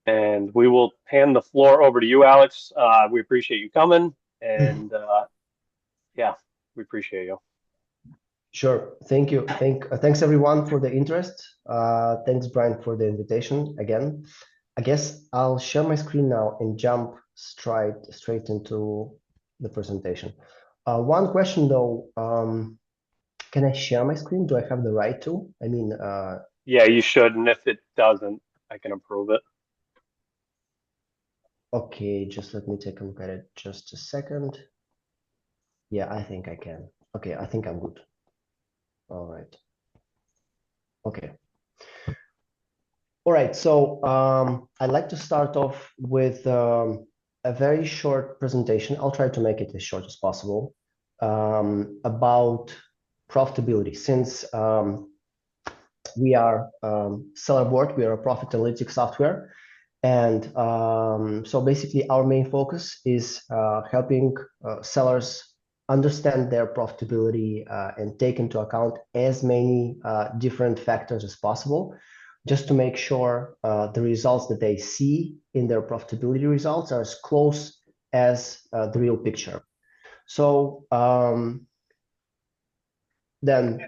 and we will hand the floor over to you, Alex. We appreciate you coming, and yeah, we appreciate you. Sure. Thank you. Thanks everyone for the interest. Thanks, Brian, for the invitation again. I guess I'll share my screen now and jump straight into the presentation. One question though, can I share my screen? Do I have the right to? I mean, Yeah, you should, and if it doesn't, I can approve it. okay, just let me take a look at it just a second. Yeah, I think I can. Okay, I think I'm good. All right. Okay. All right, so I'd like to start off with a very short presentation. I'll try to make it as short as possible about profitability. Since we are Seller Board, we are a profit analytics software. And so basically our main focus is helping sellers understand their profitability and take into account as many different factors as possible, just to make sure the results that they see in their profitability results are as close as the real picture. So then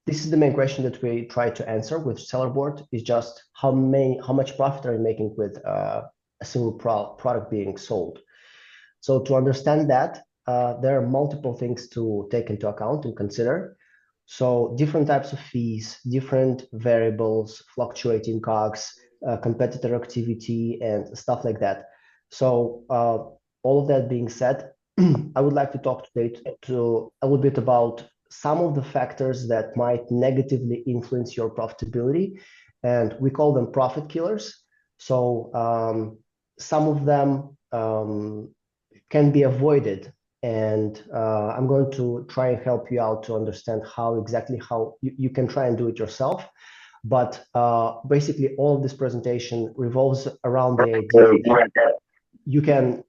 this is the main question that we try to answer with Seller Board, is just how much profit are you making with a single product being sold. So to understand that, there are multiple things to take into account and consider. So different types of fees, different variables, fluctuating COGS, competitor activity, and stuff like that. So all of that being said, I would like to talk today to a little bit about some of the factors that might negatively influence your profitability, and we call them profit killers. So some of them can be avoided, and I'm going to try and help you out to understand how you can try and do it yourself. But basically, all of this presentation revolves around the idea that you can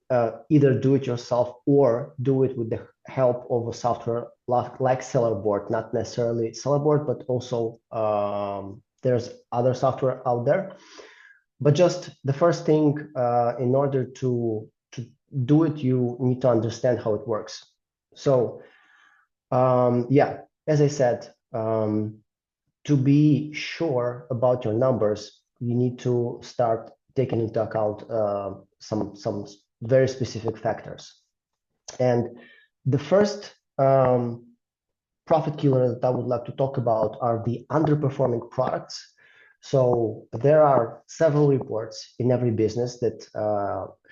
either do it yourself or do it with the help of a software like Seller Board, not necessarily Seller Board, but also there's other software out there. But just the first thing, in order to do it, you need to understand how it works. So yeah, as I said, to be sure about your numbers, you need to start taking into account some very specific factors. And the first profit killer that I would like to talk about are the underperforming products. So there are several reports in every business that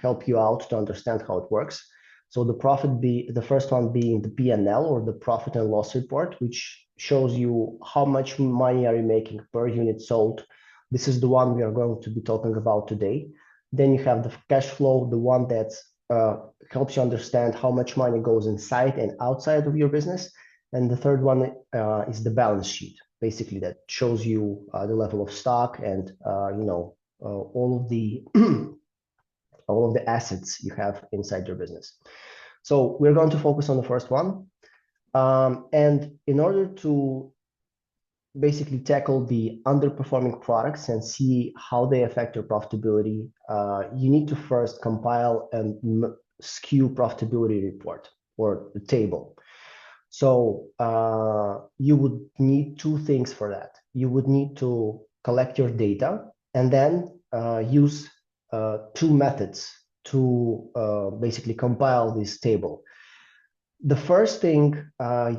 help you out to understand how it works. So the first one being the P&L, or the profit and loss report, which shows you how much money are you making per unit sold. This is the one we are going to be talking about today. Then you have the cash flow, the one that helps you understand how much money goes inside and outside of your business. And the third one is the balance sheet, basically that shows you the level of stock and all of the all of the assets you have inside your business. So we're going to focus on the first one. And in order to basically tackle the underperforming products and see how they affect your profitability, you need to first compile a SKU profitability report, or a table. So you would need two things for that. You would need to collect your data and then use two methods to basically compile this table. The first thing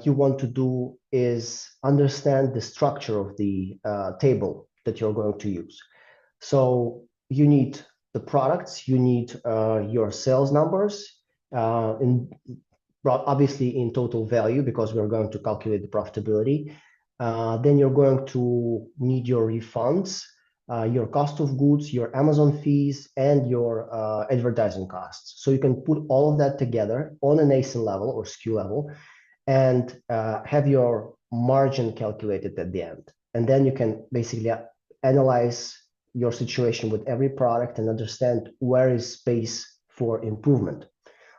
you want to do is understand the structure of the table that you're going to use. So you need the products, you need your sales numbers, obviously in total value, because we're going to calculate the profitability. Then you're going to need your refunds, your cost of goods, your Amazon fees, and your advertising costs. So you can put all of that together on an ASIN level or SKU level, and have your margin calculated at the end. And then you can basically analyze your situation with every product and understand where is space for improvement.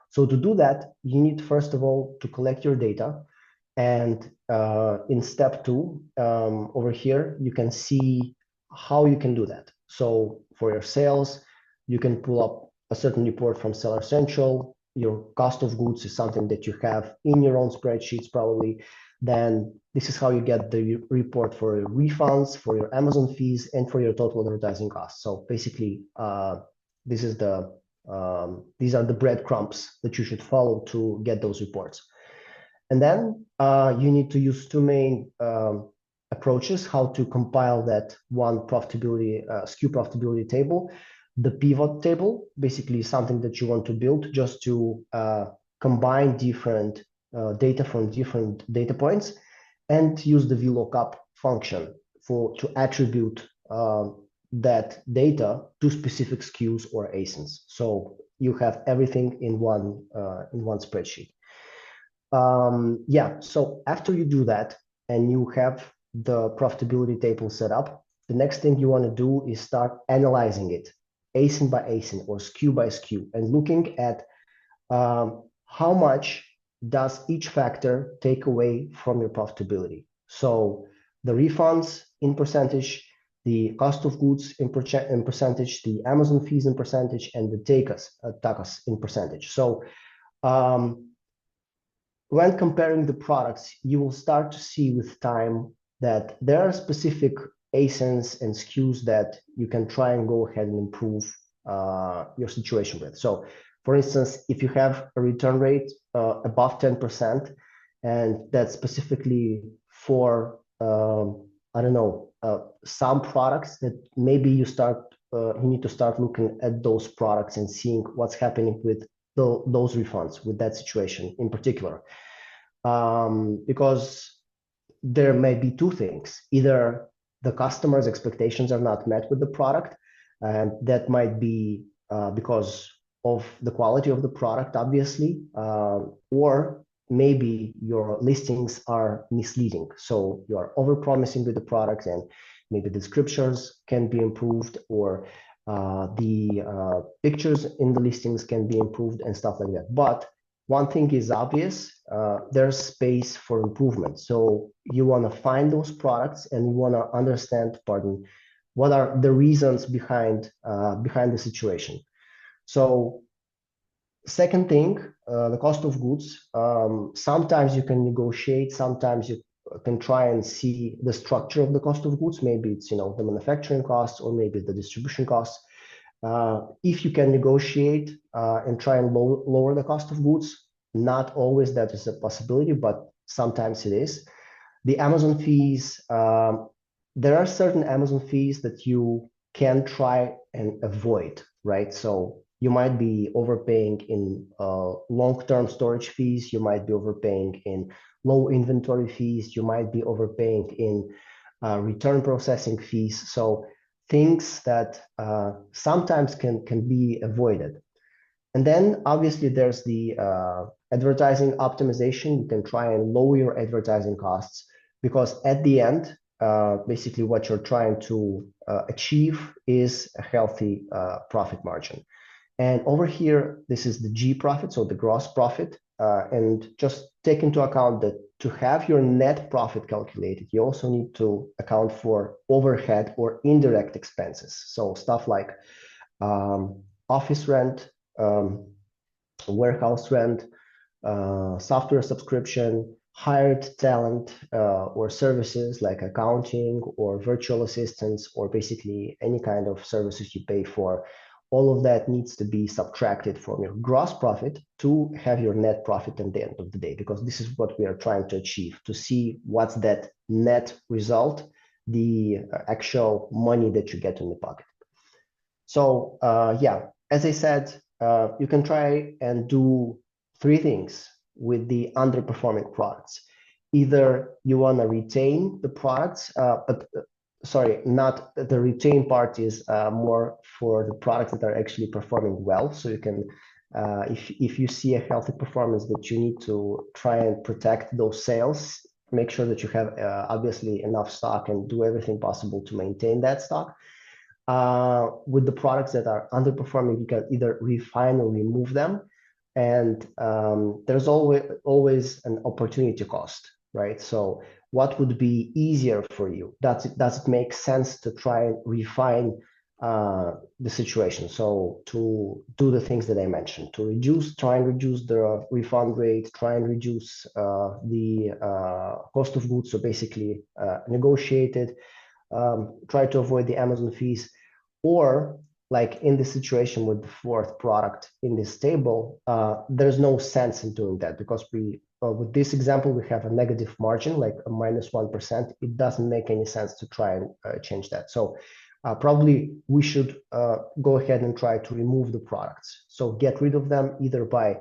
So to do that, you need, first of all, to collect your data. And in step two, over here, you can see how you can do that. So for your sales, You can pull up a certain report from Seller Central. Your cost of goods is something that you have in your own spreadsheets probably. Then this is how you get the report for your refunds, for your Amazon fees, and for your total advertising costs. So basically, this is these are the breadcrumbs that you should follow to get those reports. And then you need to use two main approaches how to compile that one profitability SKU profitability table. The pivot table, basically something that you want to build just to combine different data from different data points, and use the VLOOKUP function to attribute that data to specific SKUs or ASINs. So you have everything in one spreadsheet. Yeah, so after you do that and you have the profitability table set up, the next thing you want to do is start analyzing it ASIN by ASIN or SKU by SKU, and looking at how much does each factor take away from your profitability. So the refunds in percentage, the cost of goods in percentage, the Amazon fees in percentage, and the takas in percentage. So when comparing the products, you will start to see with time that there are specific ASINs and SKUs that you can try and go ahead and improve your situation with. So for instance, if you have a return rate above 10%, and that's specifically for, I don't know, some products that maybe you need to start looking at those products and seeing what's happening with those refunds with that situation in particular. Because there may be two things. Either the customer's expectations are not met with the product, and that might be because of the quality of the product, obviously, or maybe your listings are misleading. So you are overpromising with the product, and maybe the descriptions can be improved, or the pictures in the listings can be improved and stuff like that. But one thing is obvious, there's space for improvement. So you want to find those products and you want to understand, what are the reasons behind the situation. So second thing, the cost of goods. Sometimes you can negotiate, sometimes you can try and see the structure of the cost of goods. Maybe it's the manufacturing costs, or maybe the distribution costs. If you can negotiate and try and lower the cost of goods, not always that is a possibility, but sometimes it is. The Amazon fees, there are certain Amazon fees that you can try and avoid, right? So you might be overpaying in long-term storage fees, you might be overpaying in low inventory fees, you might be overpaying in return processing fees. So things that sometimes can be avoided. And then obviously there's the advertising optimization. You can try and lower your advertising costs, because at the end, basically what you're trying to achieve is a healthy profit margin. And over here, this is the G profit, so the gross profit. And just take into account that to have your net profit calculated, you also need to account for overhead or indirect expenses. So stuff like office rent, warehouse rent, software subscription, hired talent or services like accounting or virtual assistants, or basically any kind of services you pay for. All of that needs to be subtracted from your gross profit to have your net profit at the end of the day, because this is what we are trying to achieve, to see what's that net result, the actual money that you get in the pocket. So yeah, as I said, you can try and do three things with the underperforming products. Either you want to retain the products, but sorry, not the retain part is more for the products that are actually performing well. So you can, if you see a healthy performance, that you need to try and protect those sales, make sure that you have obviously enough stock, and do everything possible to maintain that stock. With the products that are underperforming, you can either refine or remove them. And there's always an opportunity cost, right? So what would be easier for you? Does it make sense to try and refine the situation. So to do the things that I mentioned, to try and reduce the refund rate, try and reduce the cost of goods. So basically negotiate it, try to avoid the Amazon fees, or like in this situation with the fourth product in this table, there's no sense in doing that because with this example, we have a negative margin, like a -1%. It doesn't make any sense to try and change that. So probably we should go ahead and try to remove the products. So get rid of them either by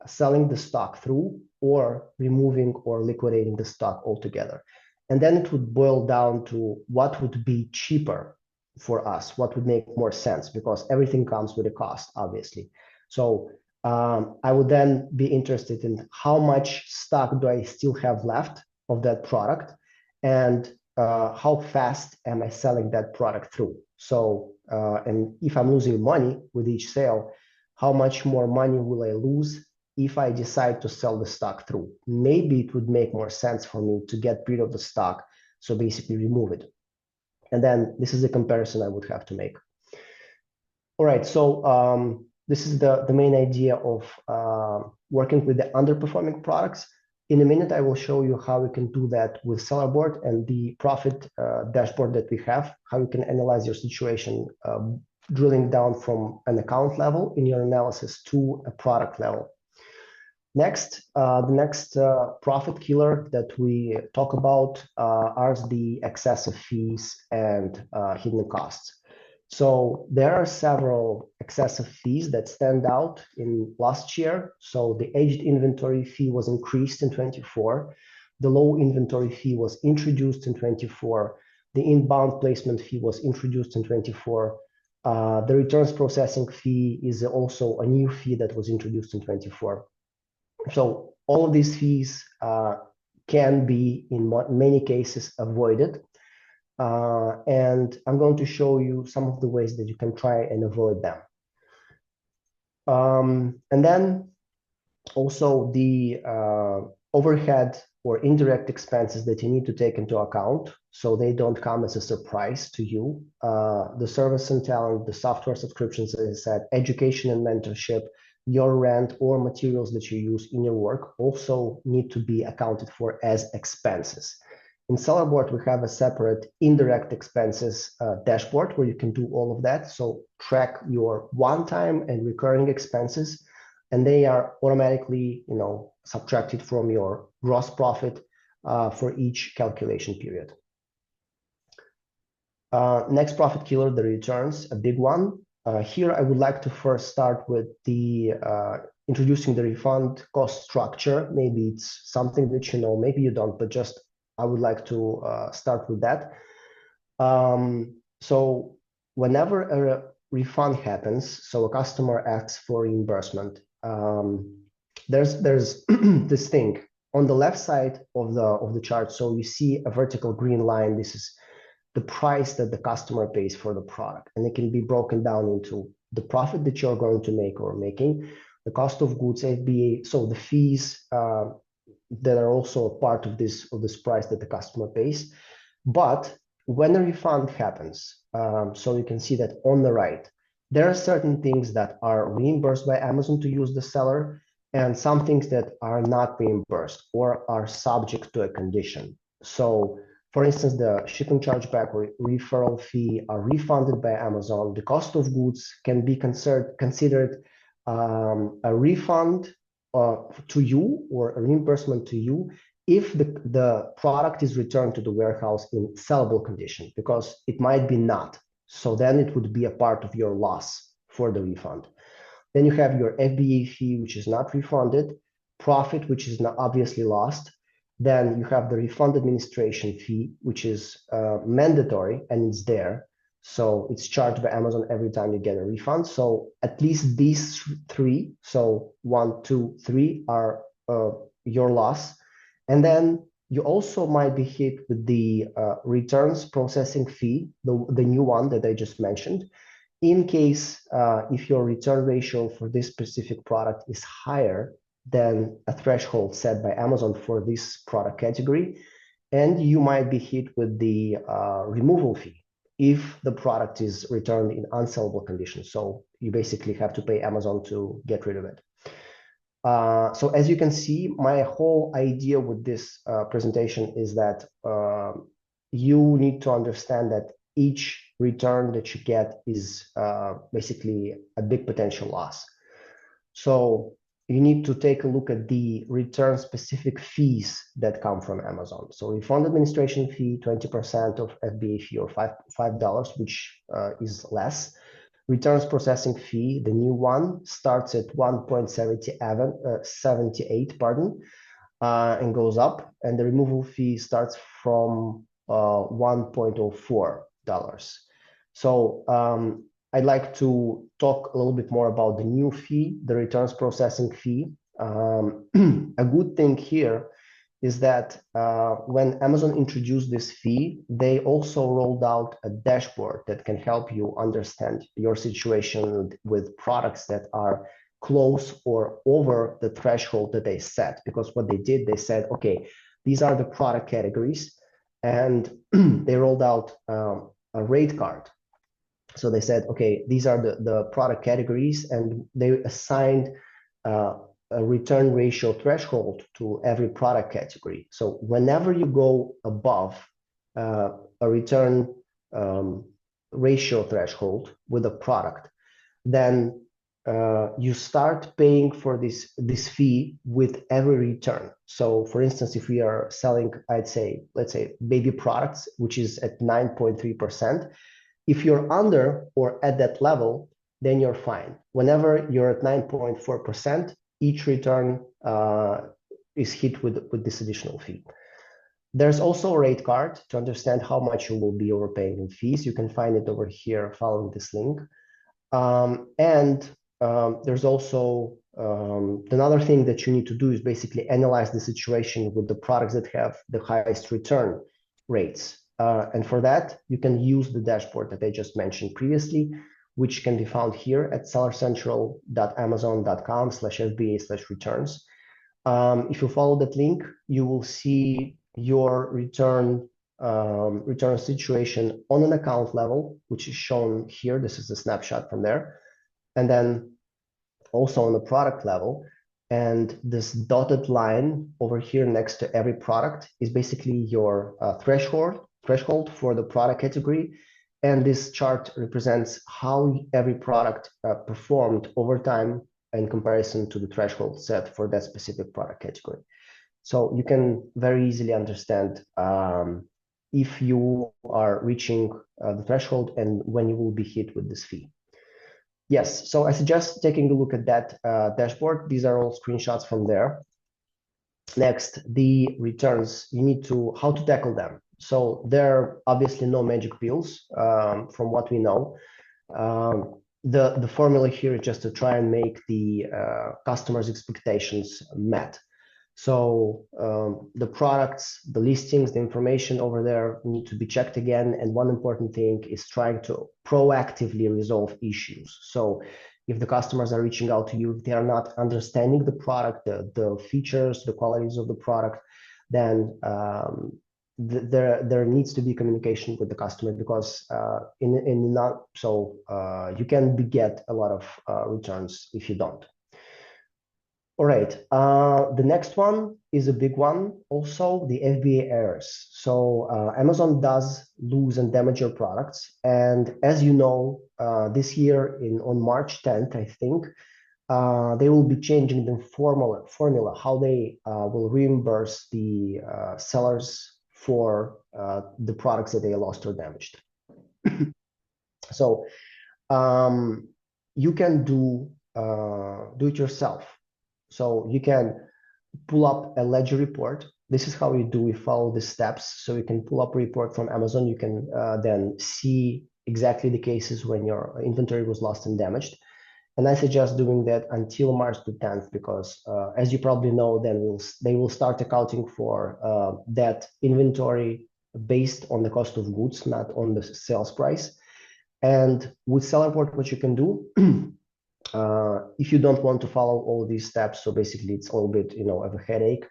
selling the stock through or removing or liquidating the stock altogether. And then it would boil down to what would be cheaper for us, what would make more sense, because everything comes with a cost, obviously. So I would then be interested in how much stock do I still have left of that product, and how fast am I selling that product through? So, and if I'm losing money with each sale, how much more money will I lose if I decide to sell the stock through? Maybe it would make more sense for me to get rid of the stock, so basically remove it. And then this is a comparison I would have to make. All right, so this is the main idea of working with the underperforming products. In a minute, I will show you how we can do that with Sellerboard and the profit dashboard that we have, how you can analyze your situation, drilling down from an account level in your analysis to a product level. Next, the next profit killer that we talk about are the excessive fees and hidden costs. So there are several excessive fees that stand out in last year. So the aged inventory fee was increased in 24. The low inventory fee was introduced in 24. The inbound placement fee was introduced in 24. The returns processing fee is also a new fee that was introduced in 24. So all of these fees can be, in many cases, avoided. And I'm going to show you some of the ways that you can try and avoid them. And then also the overhead or indirect expenses that you need to take into account so they don't come as a surprise to you. The service and talent, the software subscriptions, as I said, education and mentorship, your rent or materials that you use in your work also need to be accounted for as expenses. In Sellerboard, we have a separate indirect expenses dashboard where you can do all of that. So track your one-time and recurring expenses, and they are automatically, subtracted from your gross profit for each calculation period. Next profit killer, the returns, a big one. Here, I would like to first start with the introducing the refund cost structure. Maybe it's something that you know, maybe you don't, but just I would like to start with that. So whenever a refund happens, so a customer asks for reimbursement, there's this thing on the left side of the chart. So you see a vertical green line. This is the price that the customer pays for the product, and it can be broken down into the profit that you're going to make or making, the cost of goods, FBA, so the fees that are also a part of this price that the customer pays. But when a refund happens, so you can see that on the right, there are certain things that are reimbursed by Amazon to use the seller, and some things that are not reimbursed or are subject to a condition. So for instance, the shipping chargeback or referral fee are refunded by Amazon. The cost of goods can be considered a refund to you or a reimbursement to you if the product is returned to the warehouse in sellable condition, because it might be not. So then it would be a part of your loss for the refund. Then you have your FBA fee, which is not refunded, profit, which is not obviously lost. Then you have the refund administration fee, which is mandatory and it's there. So it's charged by Amazon every time you get a refund. So at least these three, so 1, 2, 3 are your loss. And then you also might be hit with the returns processing fee, the new one that I just mentioned. In case if your return ratio for this specific product is higher than a threshold set by Amazon for this product category, and you might be hit with the removal fee. if the product is returned in unsellable condition. So you basically have to pay Amazon to get rid of it. So as you can see, my whole idea with this presentation is that you need to understand that each return that you get is basically a big potential loss. So you need to take a look at the return specific fees that come from Amazon. So refund administration fee, 20% of FBA fee, or $5, which is less. Returns processing fee, the new one, starts at 1.78, and goes up. And the removal fee starts from $1.04. So I'd like to talk a little bit more about the new fee, the returns processing fee. A good thing here is that when Amazon introduced this fee, they also rolled out a dashboard that can help you understand your situation with products that are close or over the threshold that they set. Because what they did, they said, okay, these are the product categories, and they rolled out a rate card. So they said, okay, these are the product categories, and they assigned a return ratio threshold to every product category. So whenever you go above a return ratio threshold with a product, then you start paying for this fee with every return. So for instance, if we are selling, let's say baby products, which is at 9.3%, if you're under or at that level, then you're fine. Whenever you're at 9.4%, each return is hit with this additional fee. There's also a rate card to understand how much you will be overpaying in fees. You can find it over here following this link. There's also another thing that you need to do is basically analyze the situation with the products that have the highest return rates. And for that, you can use the dashboard that I just mentioned previously, which can be found here at sellercentral.amazon.com/FBA/returns. If you follow that link, you will see your return situation on an account level, which is shown here. This is a snapshot from there. And then also on the product level. And this dotted line over here next to every product is basically your threshold for the product category. And this chart represents how every product performed over time in comparison to the threshold set for that specific product category. So you can very easily understand if you are reaching the threshold and when you will be hit with this fee. Yes, so I suggest taking a look at that dashboard. These are all screenshots from there. Next, the returns, you need to, how to tackle them. So there are obviously no magic pills from what we know. The formula here is just to try and make the customer's expectations met. So the products, the listings, the information over there need to be checked again. And one important thing is trying to proactively resolve issues. So if the customers are reaching out to you, if they are not understanding the product, the features, the qualities of the product, then there needs to be communication with the customer, because you can get a lot of returns if you don't. All right, the next one is a big one, also the FBA errors. So Amazon does lose and damage your products. And as you know, this year on March 10th, I think, they will be changing the formula how they will reimburse the sellers for the products that they lost or damaged. So you can do it yourself. So you can pull up a ledger report. This is how you do. We follow the steps. So you can pull up a report from Amazon. You can then see exactly the cases when your inventory was lost and damaged. And I suggest doing that until March the 10th, because as you probably know, then they will start accounting for that inventory based on the cost of goods, not on the sales price. And with Seller Report, what you can do, if you don't want to follow all these steps, so basically it's a little bit, of a headache,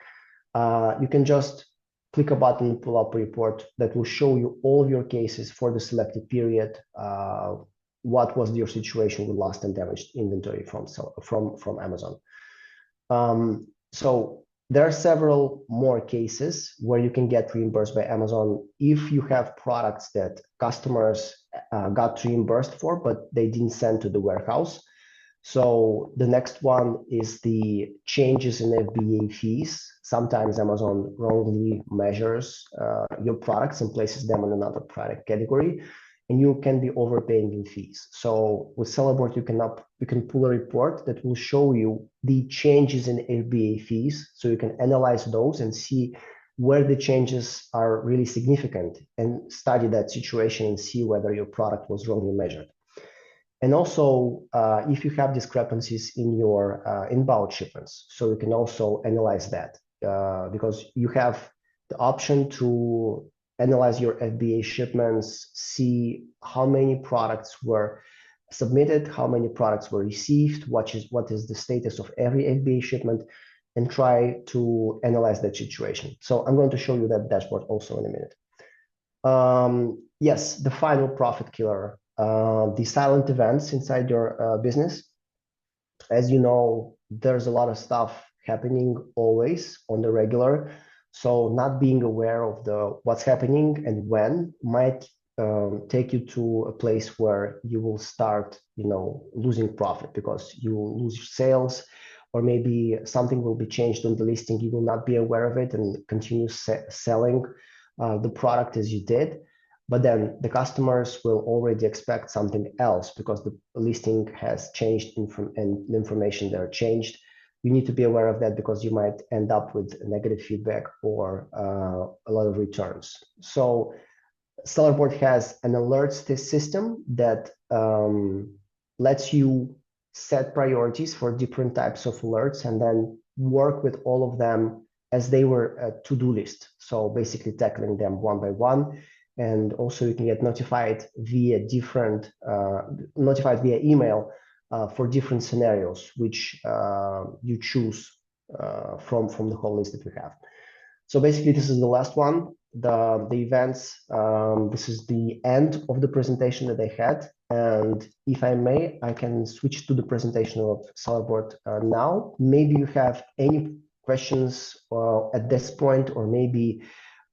you can just click a button, pull up a report that will show you all of your cases for the selected period. What was your situation with lost and damaged inventory from Amazon? So there are several more cases where you can get reimbursed by Amazon if you have products that customers got reimbursed for, but they didn't send to the warehouse. So the next one is the changes in FBA fees. Sometimes Amazon wrongly measures your products and places them in another product category, and you can be overpaying in fees. So with Sellerboard, you can pull a report that will show you the changes in FBA fees, so you can analyze those and see where the changes are really significant and study that situation and see whether your product was wrongly measured. And also, if you have discrepancies in your inbound shipments, so you can also analyze that because you have the option to analyze your FBA shipments, see how many products were submitted, how many products were received, what is the status of every FBA shipment, and try to analyze that situation. So I'm going to show you that dashboard also in a minute. Yes, the final profit killer, the silent events inside your business. As you know, there's a lot of stuff happening always on the regular. So not being aware of what's happening and when might take you to a place where you will start, losing profit because you will lose sales, or maybe something will be changed on the listing. You will not be aware of it and continue selling the product as you did. But then the customers will already expect something else because the listing has changed and the information there changed. You need to be aware of that because you might end up with negative feedback or a lot of returns. So Sellerboard has an alerts system that lets you set priorities for different types of alerts and then work with all of them as they were a to-do list. So basically tackling them one by one. And also you can get notified via email for different scenarios, which you choose from the whole list that we have. So basically, this is the last one, the events. This is the end of the presentation that I had. And if I may, I can switch to the presentation of Sellerboard now. Maybe you have any questions at this point, or maybe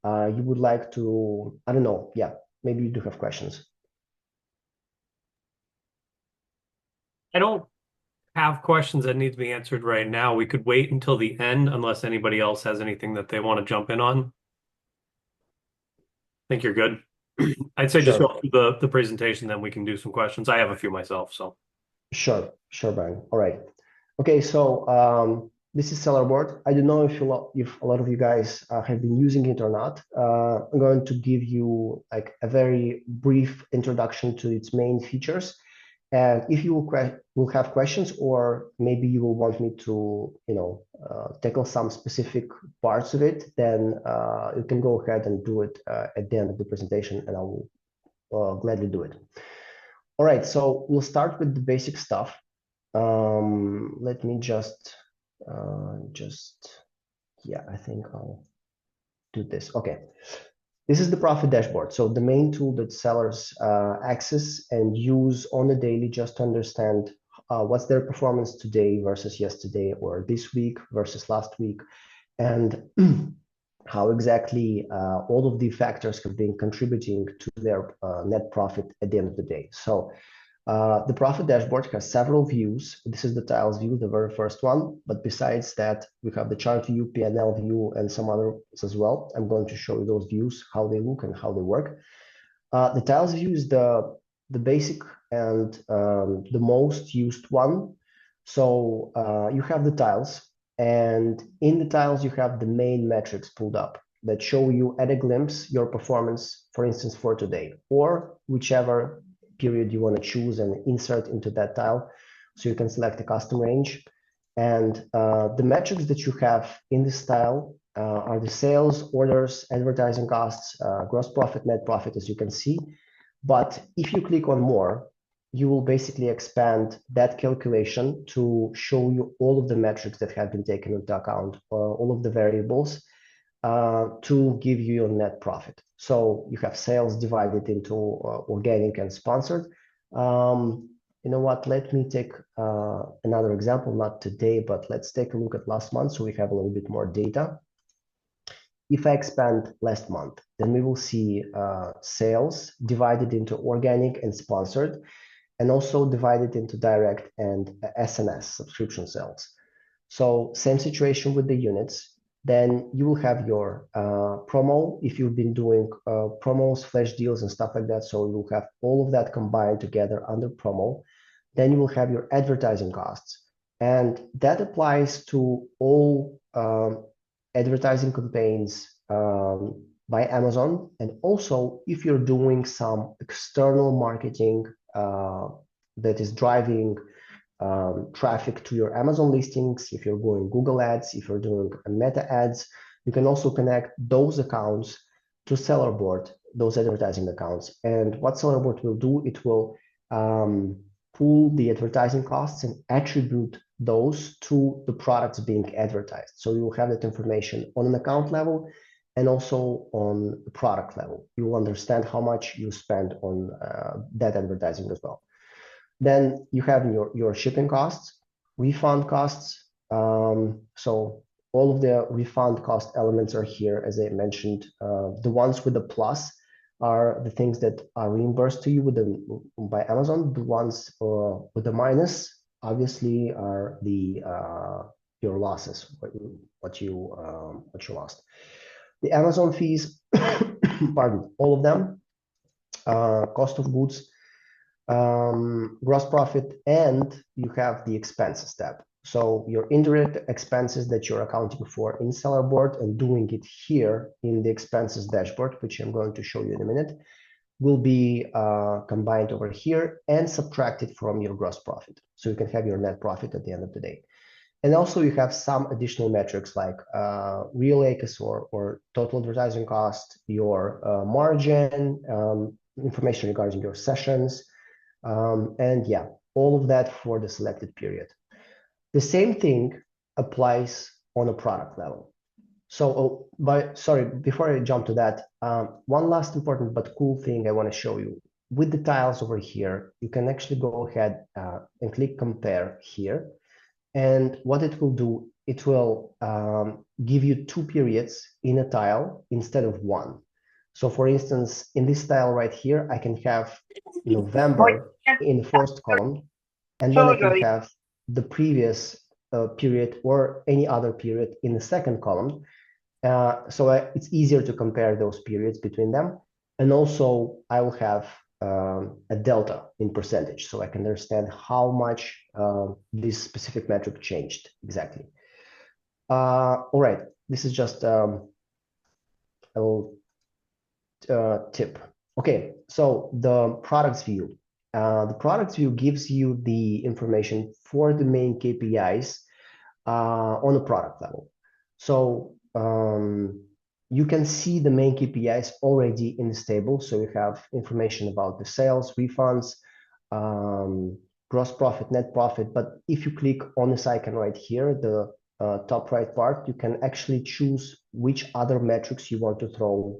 you would like to, I don't know. Yeah, maybe you do have questions. I don't have questions that need to be answered right now. We could wait until the end unless anybody else has anything that they want to jump in on. I think you're good. I'd say just Sure. go through the presentation, then we can do some questions. I have a few myself, so. Sure, Brian. All right. Okay, so this is Sellerboard. I don't know if a lot of you guys have been using it or not. I'm going to give you like a very brief introduction to its main features. And if you will have questions, or maybe you will want me to, tackle some specific parts of it, then you can go ahead and do it at the end of the presentation, and I will gladly do it. All right, so we'll start with the basic stuff. Let me yeah, I think I'll do this. Okay. This is the profit dashboard. So the main tool that sellers access and use on a daily just to understand what's their performance today versus yesterday, or this week versus last week, and how exactly all of the factors have been contributing to their net profit at the end of the day. So the profit dashboard has several views. This is the tiles view, the very first one. But besides that, we have the chart view, P&L view, and some others as well. I'm going to show you those views, how they look and how they work. The tiles view is the basic and the most used one. So you have the tiles, and in the tiles, you have the main metrics pulled up that show you at a glimpse your performance, for instance, for today, or whichever period you want to choose and insert into that tile. So you can select a custom range. And the metrics that you have in this tile are the sales, orders, advertising costs, gross profit, net profit, as you can see. But if you click on more, you will basically expand that calculation to show you all of the metrics that have been taken into account, all of the variables. to give you your net profit. So you have sales divided into organic and sponsored. You know what? Let me take another example, not today, but let's take a look at last month so we have a little bit more data. If I expand last month, then we will see sales divided into organic and sponsored, and also divided into direct and SNS, subscription sales. So same situation with the units. Then you will have your promo if you've been doing promos, flash deals, and stuff like that. So you will have all of that combined together under promo. Then you will have your advertising costs. And that applies to all advertising campaigns by Amazon. And also, if you're doing some external marketing that is driving traffic to your Amazon listings, if you're doing Google ads, if you're doing Meta ads, you can also connect those accounts to Seller Board, those advertising accounts. And what Seller Board will do, it will pull the advertising costs and attribute those to the products being advertised. So you will have that information on an account level and also on the product level. You will understand how much you spend on that advertising as well. Then you have your shipping costs, refund costs. So all of the refund cost elements are here, as I mentioned. The ones with the plus are the things that are reimbursed to you by Amazon. The ones with the minus, obviously, are your losses, what you lost. The Amazon fees, pardon, all of them, cost of goods, gross profit, and you have the expenses tab. So your indirect expenses that you're accounting for in Seller Board and doing it here in the expenses dashboard, which I'm going to show you in a minute, will be combined over here and subtracted from your gross profit. So you can have your net profit at the end of the day. And also you have some additional metrics like real ACOS or total advertising cost, your margin, information regarding your sessions, and yeah, all of that for the selected period. The same thing applies on a product level. So, sorry, before I jump to that, one last important but cool thing I want to show you. With the tiles over here, you can actually go ahead and click compare here. And what it will do, it will give you 2 periods in a tile instead of 1. So for instance, in this tile right here, I can have November in the first column, and then I can have the previous period or any other period in the second column. So it's easier to compare those periods between them. And also I will have a delta in percentage, so I can understand how much this specific metric changed exactly. All right, this is just a little tip. Okay, so the products view. The products view gives you the information for the main KPIs on a product level. So you can see the main KPIs already in this table. So you have information about the sales, refunds, gross profit, net profit. But if you click on this icon right here, the top right part, you can actually choose which other metrics you want to throw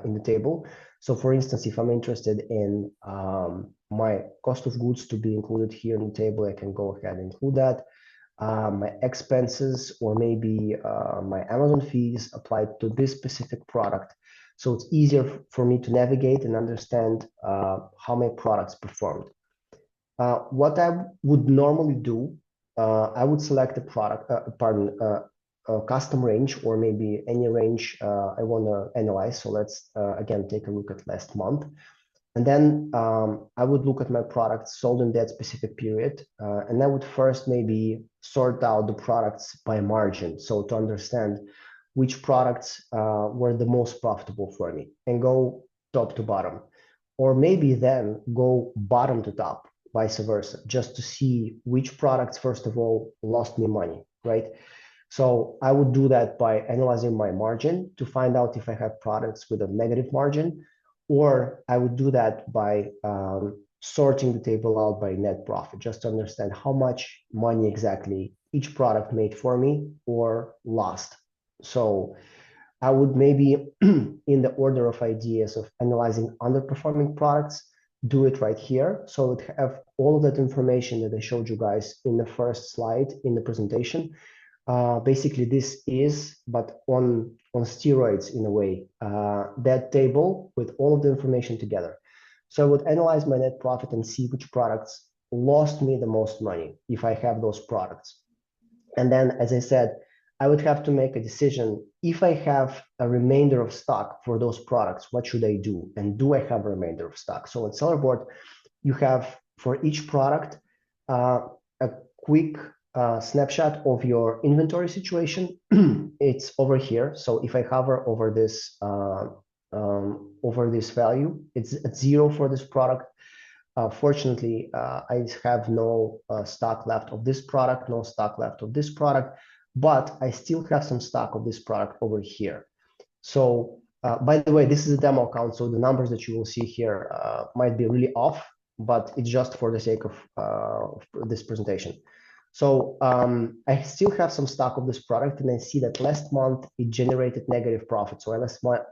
in the table. So for instance, if I'm interested in my cost of goods to be included here in the table, I can go ahead and include that. My expenses or maybe my Amazon fees applied to this specific product. So it's easier for me to navigate and understand how my products performed. What I would normally do, I would select a product, a custom range or maybe any range I want to analyze. So let's again take a look at last month. And then I would look at my products sold in that specific period. And I would first maybe sort out the products by margin. So to understand which products were the most profitable for me and go top to bottom. Or maybe then go bottom to top, vice versa, just to see which products, first of all, lost me money, right? So I would do that by analyzing my margin to find out if I have products with a negative margin, or I would do that by sorting the table out by net profit, just to understand how much money exactly each product made for me or lost. So I would maybe, in the order of ideas of analyzing underperforming products, do it right here. So it have all of that information that I showed you guys in the first slide in the presentation. Basically, this is, but on steroids in a way, that table with all of the information together. So I would analyze my net profit and see which products lost me the most money if I have those products. And then, as I said, I would have to make a decision. If I have a remainder of stock for those products, what should I do? And do I have a remainder of stock? So on Seller Board, you have for each product a quick snapshot of your inventory situation. It's over here. So if I hover over this value, it's at 0 for this product. Fortunately, I have no stock left of this product, no stock left of this product, but I still have some stock of this product over here. So by the way, this is a demo account, so the numbers that you will see here might be really off, but it's just for the sake of this presentation. So I still have some stock of this product, and I see that last month it generated negative profit. So I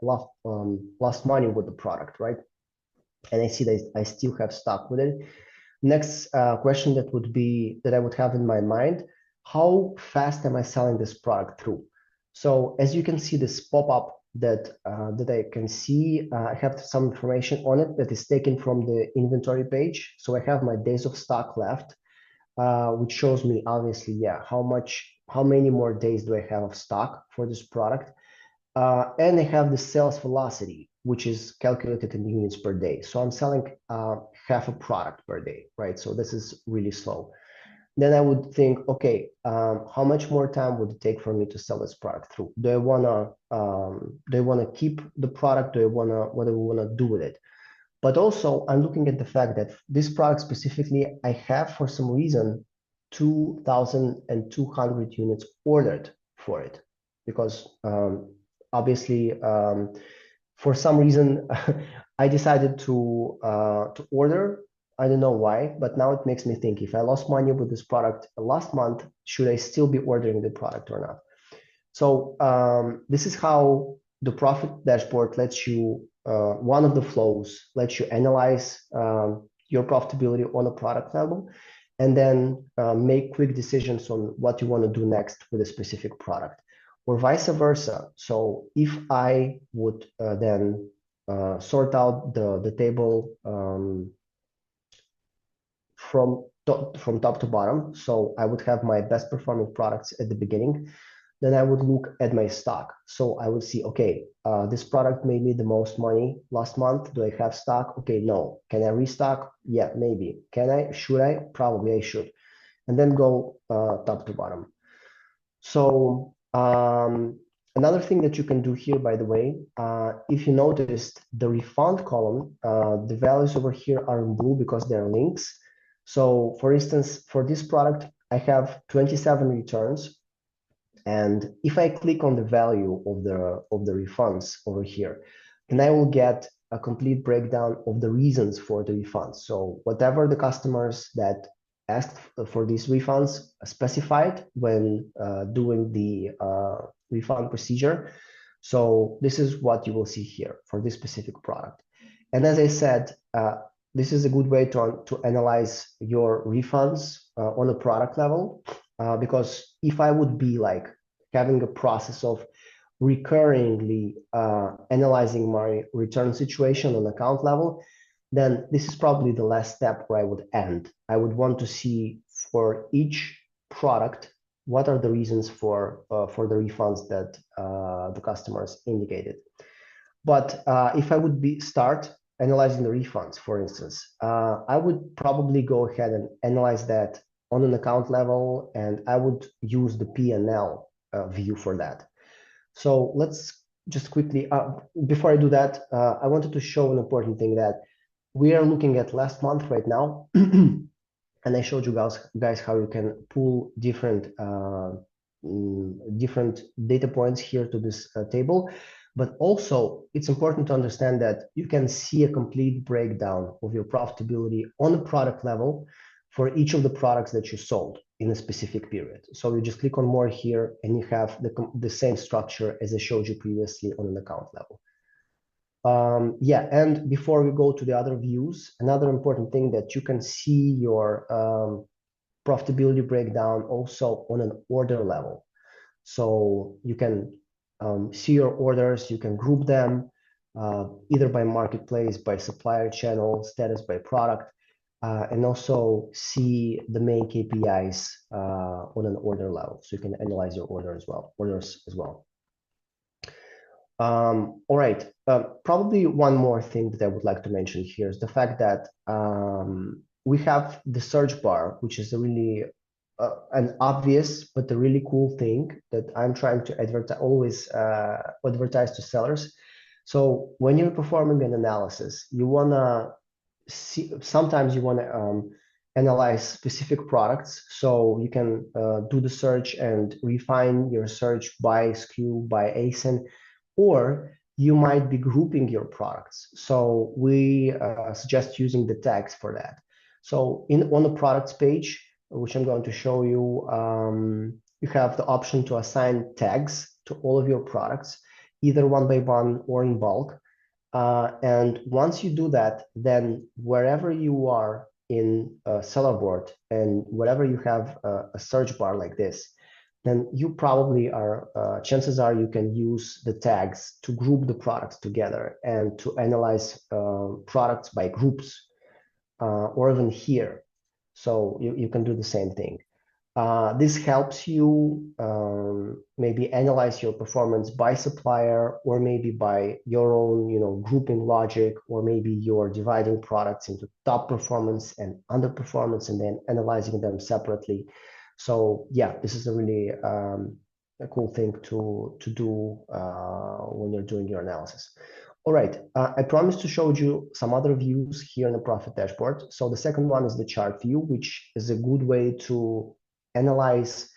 lost money with the product, right? And I see that I still have stock with it. Next question that I would have in my mind: how fast am I selling this product through? So as you can see, this pop-up that I can see, I have some information on it that is taken from the inventory page. So I have my days of stock left, which shows me obviously, yeah, how many more days do I have of stock for this product. And I have the sales velocity, which is calculated in units per day. So I'm selling half a product per day, right? So this is really slow. Then I would think, okay, how much more time would it take for me to sell this product through? Do I wanna keep the product? What do I wanna do with it? But also, I'm looking at the fact that this product specifically, I have for some reason 2,200 units ordered for it, because obviously, for some reason, I decided to order. I don't know why, but now it makes me think: if I lost money with this product last month, should I still be ordering the product or not? So this is how the profit dashboard lets you, one of the flows lets you analyze your profitability on a product level, and then make quick decisions on what you want to do next with a specific product, or vice versa. So if I would then sort out the table from top to bottom, so I would have my best performing products at the beginning. Then I would look at my stock. So I would see, okay, this product made me the most money last month. Do I have stock? Okay, no. Can I restock? Yeah, maybe. Can I? Should I? Probably I should. And then go top to bottom. So another thing that you can do here, by the way, if you noticed the refund column, the values over here are in blue because they're links. So for instance, for this product, I have 27 returns. And if I click on the value of the refunds over here, then I will get a complete breakdown of the reasons for the refunds. So whatever the customers that asked for these refunds specified when doing the refund procedure. So this is what you will see here for this specific product. And as I said, this is a good way to analyze your refunds on a product level, because if I would be like having a process of recurringly analyzing my return situation on account level, then this is probably the last step where I would end. I would want to see for each product what are the reasons for the refunds that the customers indicated. But if I would start analyzing the refunds, for instance, I would probably go ahead and analyze that on an account level, and I would use the P&L view for that. So let's just quickly, before I do that, I wanted to show an important thing, that we are looking at last month right now. And I showed you guys how you can pull different data points here to this table. But also, it's important to understand that you can see a complete breakdown of your profitability on the product level for each of the products that you sold in a specific period. So you just click on more here and you have the same structure as I showed you previously on an account level. Yeah, and before we go to the other views, another important thing that you can see your profitability breakdown also on an order level. So you can see your orders, you can group them either by marketplace, by supplier channel, status by product, and also see the main KPIs on an order level. So you can analyze your orders as well. All right, probably one more thing that I would like to mention here is the fact that we have the search bar, which is a really an obvious but a really cool thing that I'm trying to always advertise to sellers. So when you're performing an analysis, you wanna see, sometimes you wanna analyze specific products. So you can do the search and refine your search by SKU, by ASIN, or you might be grouping your products. So we suggest using the tags for that. So on the products page, which I'm going to show you, you have the option to assign tags to all of your products, either one by one or in bulk. And once you do that, then wherever you are in seller board and wherever you have a search bar like this, then you probably are, chances are you can use the tags to group the products together and to analyze products by groups or even here. So you can do the same thing. This helps you maybe analyze your performance by supplier or maybe by your own, grouping logic, or maybe you're dividing products into top performance and underperformance and then analyzing them separately. So yeah, this is a really a cool thing to do when you're doing your analysis. All right, I promised to show you some other views here in the profit dashboard. So the second one is the chart view, which is a good way to analyze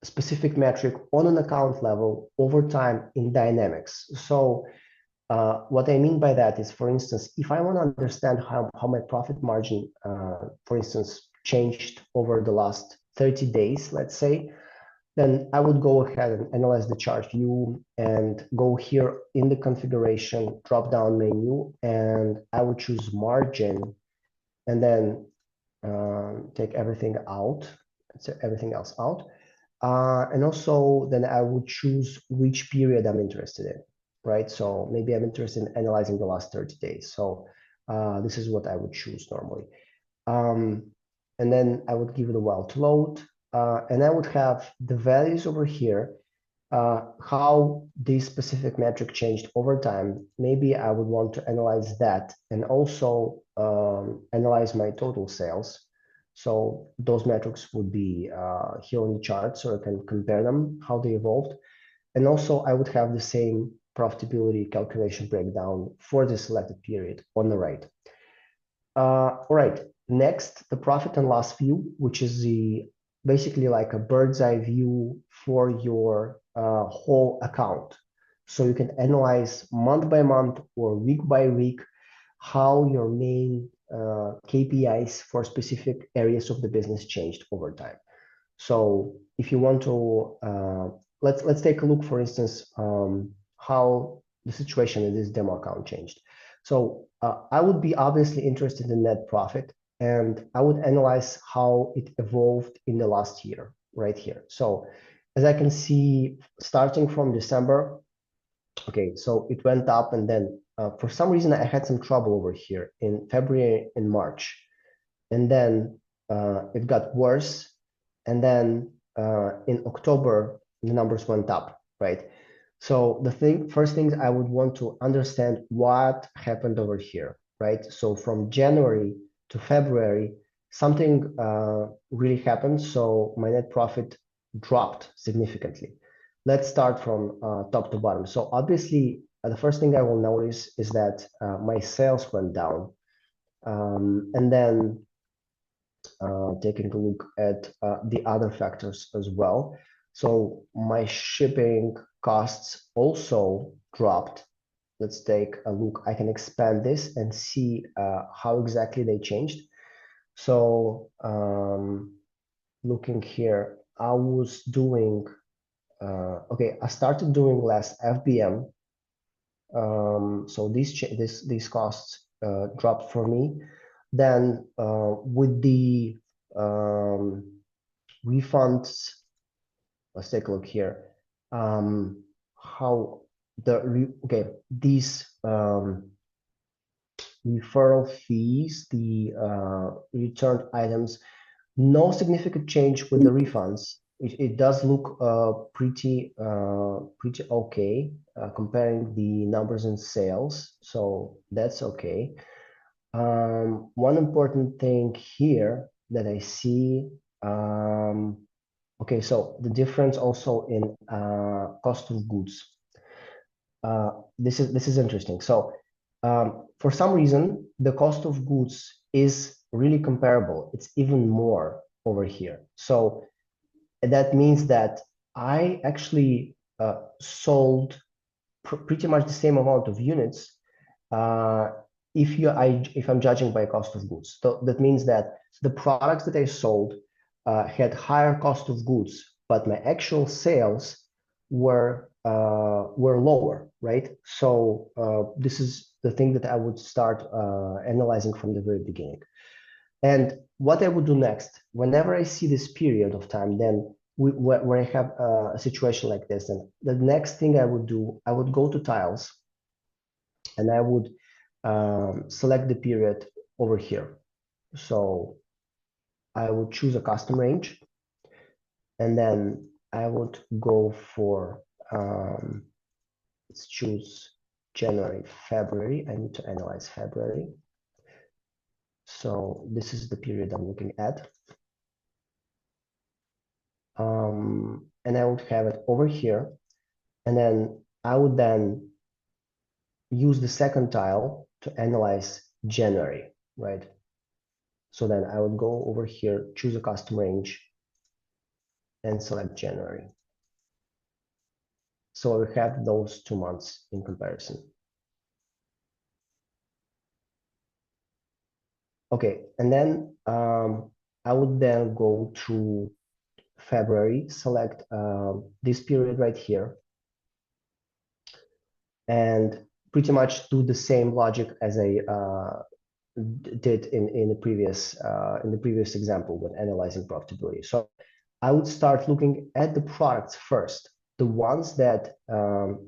specific metric on an account level over time in dynamics. So what I mean by that is, for instance, if I want to understand how my profit margin, for instance, changed over the last 30 days, let's say, then I would go ahead and analyze the chart view and go here in the configuration drop-down menu, and I would choose margin and then take everything out, so everything else out. And also then I would choose which period I'm interested in, right? So maybe I'm interested in analyzing the last 30 days. So this is what I would choose normally. And then I would give it a while to load. And I would have the values over here, how this specific metric changed over time. Maybe I would want to analyze that and also analyze my total sales. So those metrics would be here on the chart, so I can compare them, how they evolved. And also I would have the same profitability calculation breakdown for the selected period on the right. All right, next, the profit and loss view, which is basically like a bird's eye view for your whole account. So you can analyze month by month or week by week how your main KPIs for specific areas of the business changed over time. So if you want to, let's take a look, for instance, how the situation in this demo account changed. So I would be obviously interested in net profit, and I would analyze how it evolved in the last year, right here. So as I can see, starting from December, okay, so it went up, and then for some reason I had some trouble over here in February and March, and then it got worse, and then in October the numbers went up, right? So first thing I would want to understand what happened over here, right? So from January to February, something really happened. So my net profit dropped significantly. Let's start from top to bottom. So obviously, the first thing I will notice is that my sales went down. And then taking a look at the other factors as well. So my shipping costs also dropped. Let's take a look. I can expand this and see how exactly they changed. So looking here, I was doing, okay, I started doing less FBM. So these costs dropped for me. Then with the refunds, let's take a look here. How okay, these referral fees, the returned items, no significant change with the refunds. It does look pretty okay comparing the numbers in sales, so that's okay. One important thing here that I see, okay, so the difference also in cost of goods. This is interesting. So for some reason, the cost of goods is really comparable. It's even more over here. So that means that I actually sold pretty much the same amount of units if I'm judging by cost of goods. So that means that the products that I sold had higher cost of goods, but my actual sales were lower, right? So this is the thing that I would start analyzing from the very beginning. And what I would do next, whenever I see this period of time, then where I have a situation like this, and the next thing I would do, I would go to tiles and I would select the period over here. So I would choose a custom range, and then I would go for, let's choose January, February. I need to analyze February. So this is the period I'm looking at. And I would have it over here. And then I would then use the second tile to analyze January, right? So then I would go over here, choose a custom range, and select January. So we have those 2 months in comparison. Okay, and then I would then go to February, select this period right here, and pretty much do the same logic as I did in the previous example when analyzing profitability. So I would start looking at the products first, the ones that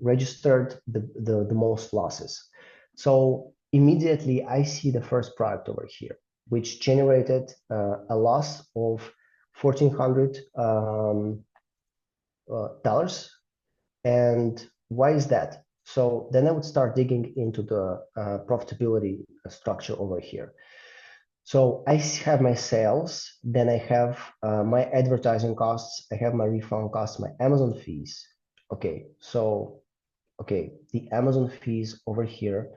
registered the most losses. So immediately I see the first product over here, which generated a loss of $1,400. And why is that? So then I would start digging into the profitability structure over here. So I have my sales, then I have my advertising costs, I have my refund costs, my Amazon fees. Okay, so the Amazon fees over here,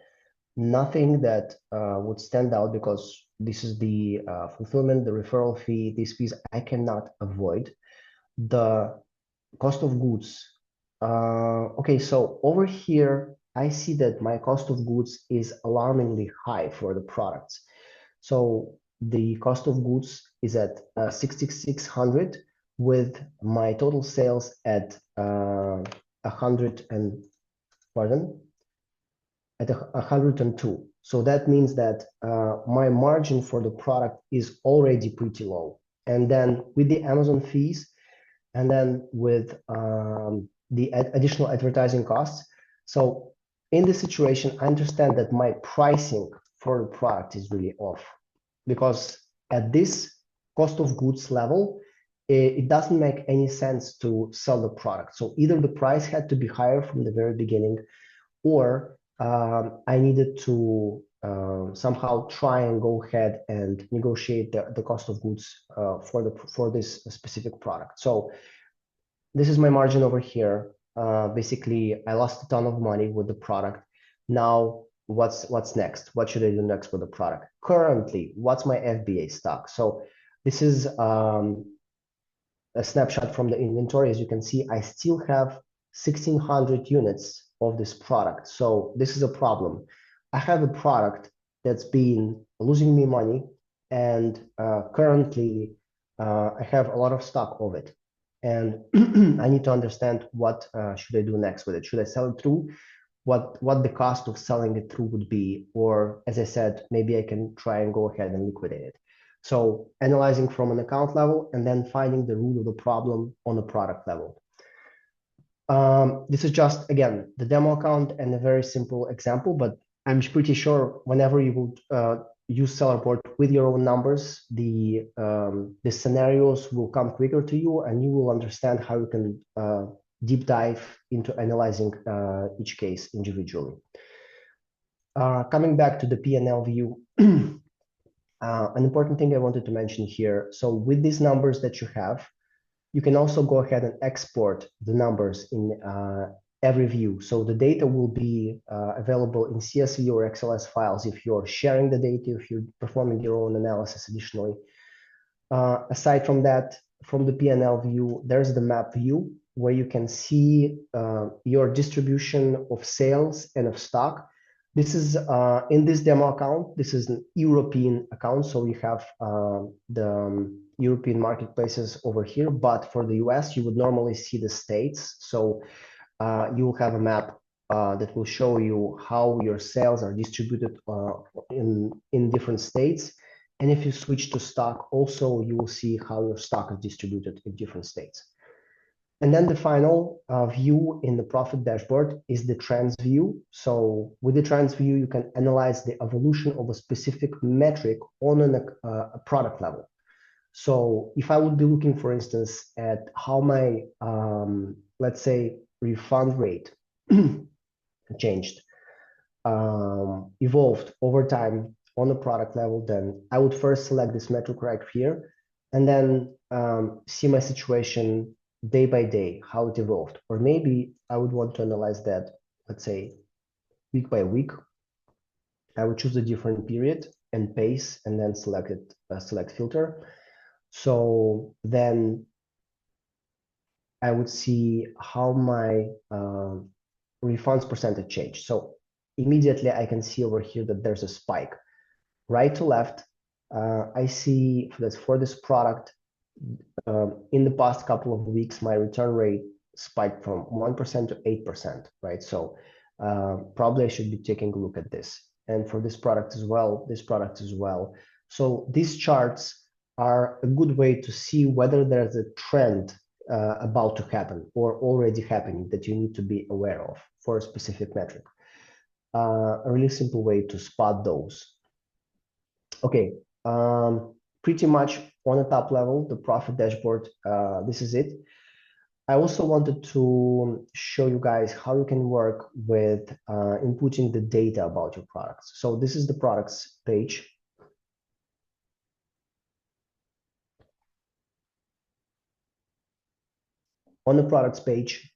nothing that would stand out because this is the fulfillment, the referral fee, these fees I cannot avoid. The cost of goods. Okay, so over here, I see that my cost of goods is alarmingly high for the products. So the cost of goods is at 6,600 with my total sales at 100 and pardon at 102. So that means that my margin for the product is already pretty low. And then with the Amazon fees, and then with the additional advertising costs. So in this situation, I understand that my pricing for the product is really off because at this cost of goods level, it doesn't make any sense to sell the product. So either the price had to be higher from the very beginning, or I needed to somehow try and go ahead and negotiate the cost of goods for this specific product. So this is my margin over here. Basically, I lost a ton of money with the product. Now, what's next? What should I do next with the product? Currently, what's my FBA stock? So this is a snapshot from the inventory. As you can see, I still have 1,600 units of this product. So this is a problem. I have a product that's been losing me money and currently I have a lot of stock of it. And I need to understand what should I do next with it. Should I sell it through? What the cost of selling it through would be, or as I said, maybe I can try and go ahead and liquidate it. So analyzing from an account level and then finding the root of the problem on the product level. This is just, again, the demo account and a very simple example, but I'm pretty sure whenever you would use Sellerboard with your own numbers, the scenarios will come quicker to you and you will understand how you can deep dive into analyzing each case individually. Coming back to the P&L view, an important thing I wanted to mention here. So with these numbers that you have, you can also go ahead and export the numbers in every view. So the data will be available in CSV or XLS files if you're sharing the data, if you're performing your own analysis additionally. Aside from that, from the P&L view, there's the map view where you can see your distribution of sales and of stock. This is in this demo account, this is an European account. So you have the European marketplaces over here, but for the US, you would normally see the states. So you will have a map that will show you how your sales are distributed in different states. And if you switch to stock, also you will see how your stock is distributed in different states. And then the final view in the profit dashboard is the trends view. So with the trends view, you can analyze the evolution of a specific metric on a product level. So if I would be looking, for instance, at how my, let's say, refund rate changed, evolved over time on the product level, then I would first select this metric right here and then see my situation day by day, how it evolved. Or maybe I would want to analyze that, let's say, week by week. I would choose a different period and pace and then select it, select filter. So then I would see how my refunds percentage changed. So immediately I can see over here that there's a spike. Right to left, I see that for this product, in the past couple of weeks, my return rate spiked from 1% to 8%, right? So probably I should be taking a look at this. And for this product as well, this product as well. So these charts are a good way to see whether there's a trend about to happen or already happening that you need to be aware of for a specific metric. A really simple way to spot those. Okay, pretty much on the top level, the profit dashboard, this is it. I also wanted to show you guys how you can work with inputting the data about your products. So this is the products page. On the products page,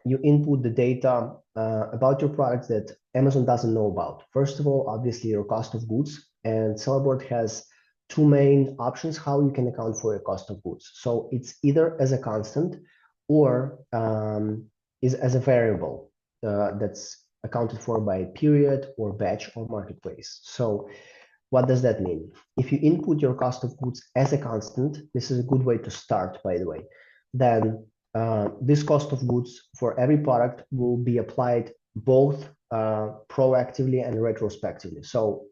you input the data about your products that Amazon doesn't know about. First of all, obviously your cost of goods, and Sellerboard has two main options how you can account for your cost of goods. So it's either as a constant or is as a variable that's accounted for by period or batch or marketplace. So what does that mean? If you input your cost of goods as a constant, this is a good way to start, by the way, then this cost of goods for every product will be applied both proactively and retrospectively. So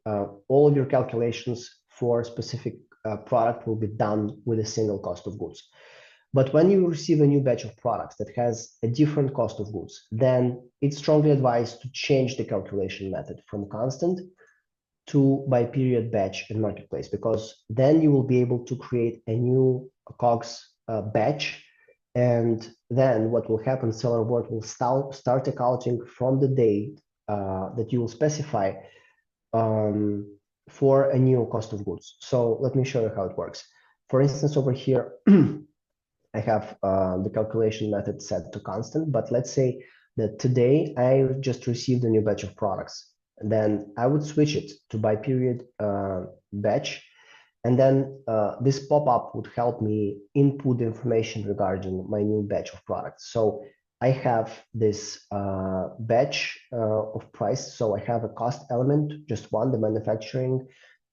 all of your calculations for a specific product will be done with a single cost of goods. But when you receive a new batch of products that has a different cost of goods, then it's strongly advised to change the calculation method from constant to by period, batch, and marketplace, because then you will be able to create a new COGS batch. And then what will happen, Sellerboard will start accounting from the date that you will specify for a new cost of goods. So let me show you how it works. For instance, over here, I have the calculation method set to constant, but let's say that today I just received a new batch of products. And then I would switch it to by period batch. And then this pop-up would help me input information regarding my new batch of products. So I have this batch of price. So I have a cost element, just one, the manufacturing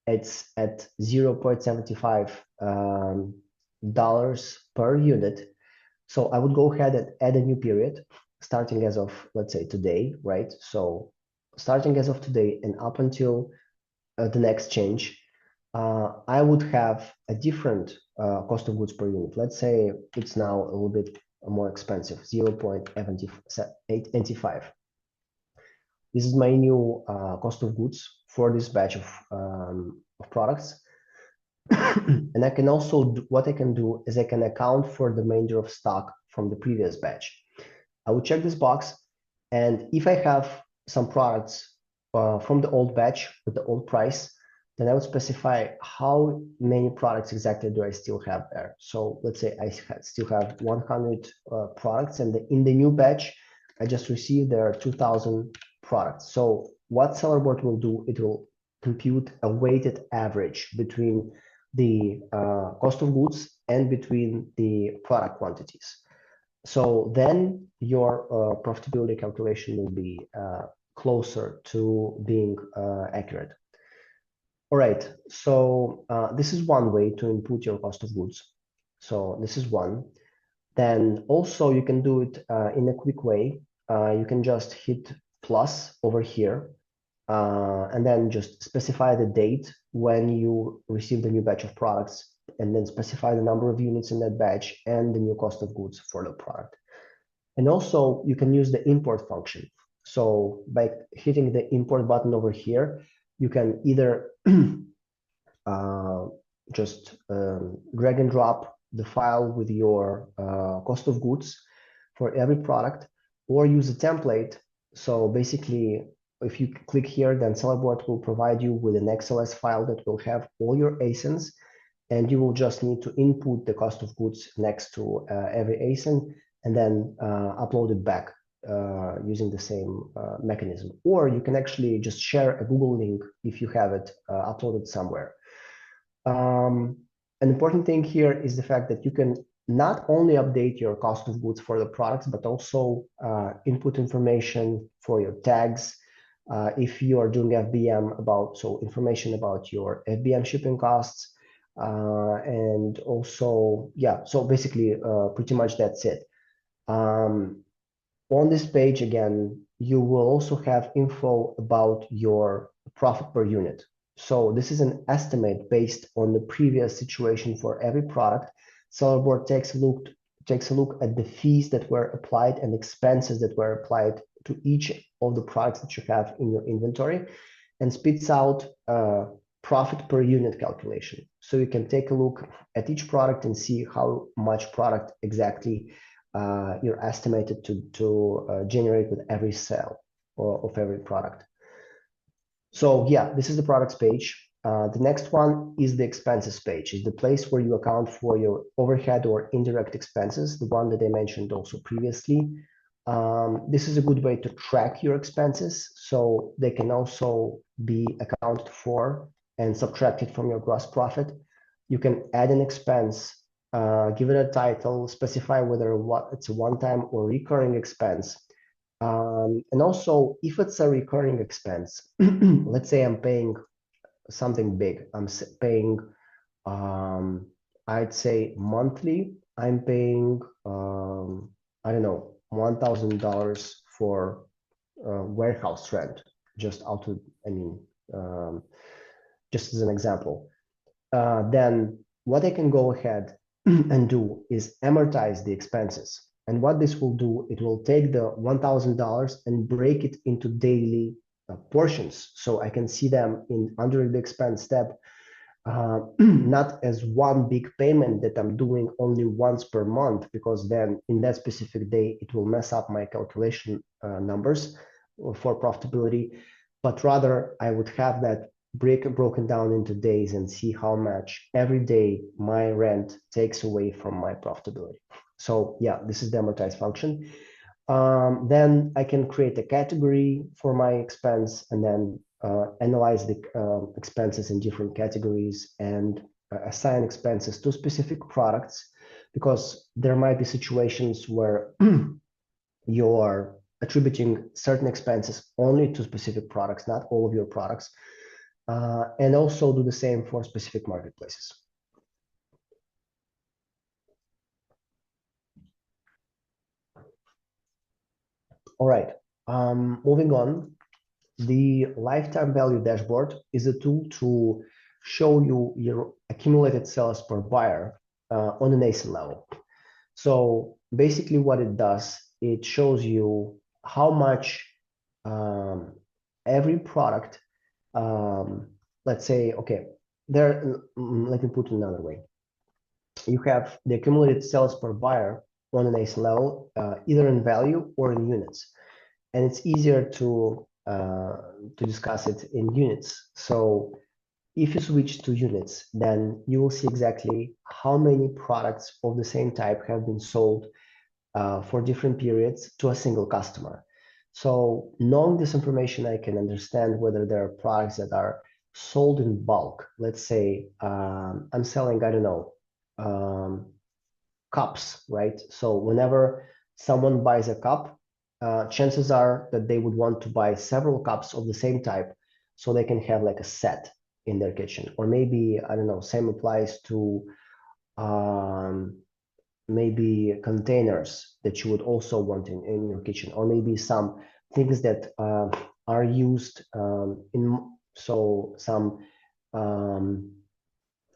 it's at 0.75 dollars per unit. So I would go ahead and add a new period starting as of, let's say, today, right? So starting as of today and up until the next change, I would have a different cost of goods per unit. Let's say it's now a little bit more expensive, 0.85. This is my new cost of goods for this batch of products. And I can also do, what I can do is I can account for the remainder of stock from the previous batch. I would check this box, and if I have some products from the old batch with the old price, then I would specify how many products exactly do I still have there. So let's say I still have 100 products, and in the new batch, I just received there are 2,000 products. So what Sellerboard will do, it will compute a weighted average between the cost of goods and between the product quantities. So then your profitability calculation will be closer to being accurate. All right, so this is one way to input your cost of goods. So this is one. Then also you can do it in a quick way. You can just hit plus over here and then just specify the date when you receive the new batch of products, and then specify the number of units in that batch and the new cost of goods for the product. And also you can use the import function. So by hitting the import button over here, you can either just drag and drop the file with your cost of goods for every product, or use a template. So basically, if you click here, then Sellerboard will provide you with an XLS file that will have all your ASINs, and you will just need to input the cost of goods next to every ASIN, and then upload it back using the same mechanism. Or you can actually just share a Google link if you have it uploaded somewhere. An important thing here is the fact that you can not only update your cost of goods for the products, but also input information for your tags. If you are doing FBM, so information about your FBM shipping costs, and also, yeah, so basically pretty much that's it. On this page, again, you will also have info about your profit per unit. So this is an estimate based on the previous situation for every product. Sellerboard takes a look at the fees that were applied and expenses that were applied to each of the products that you have in your inventory, and spits out a profit per unit calculation. So you can take a look at each product and see how much product exactly you're estimated to generate with every sale of every product. So yeah, this is the products page. The next one is the expenses page. It's the place where you account for your overhead or indirect expenses, the one that I mentioned also previously. This is a good way to track your expenses, so they can also be accounted for and subtracted from your gross profit. You can add an expense, give it a title, specify whether it's a one-time or recurring expense. And also, if it's a recurring expense, let's say I'm paying something big. I'm paying, I'd say monthly, I'm paying, I don't know, $1,000 for warehouse rent, just just as an example. Then what I can go ahead and do is amortize the expenses. And what this will do, it will take the $1,000 and break it into daily portions. So I can see them under the expense tab, not as one big payment that I'm doing only once per month, because then in that specific day, it will mess up my calculation numbers for profitability. But rather, I would have that broken down into days and see how much every day my rent takes away from my profitability. So yeah, this is the amortize function. Then I can create a category for my expense and then analyze the expenses in different categories and assign expenses to specific products, because there might be situations where you're attributing certain expenses only to specific products, not all of your products. and also do the same for specific marketplaces. All right, moving on. The lifetime value dashboard is a tool to show you your accumulated sales per buyer on an ASIN level. So basically what it does, it shows you how much every product, let's say, okay, let me put it another way. You have the accumulated sales per buyer on an ASIN level, either in value or in units. And it's easier to discuss it in units. So if you switch to units, then you will see exactly how many products of the same type have been sold for different periods to a single customer. So knowing this information, I can understand whether there are products that are sold in bulk. Let's say I'm selling, I don't know, cups, right? So whenever someone buys a cup, chances are that they would want to buy several cups of the same type so they can have like a set in their kitchen. Or maybe, I don't know, same applies to maybe containers that you would also want in your kitchen, or maybe some things that are used some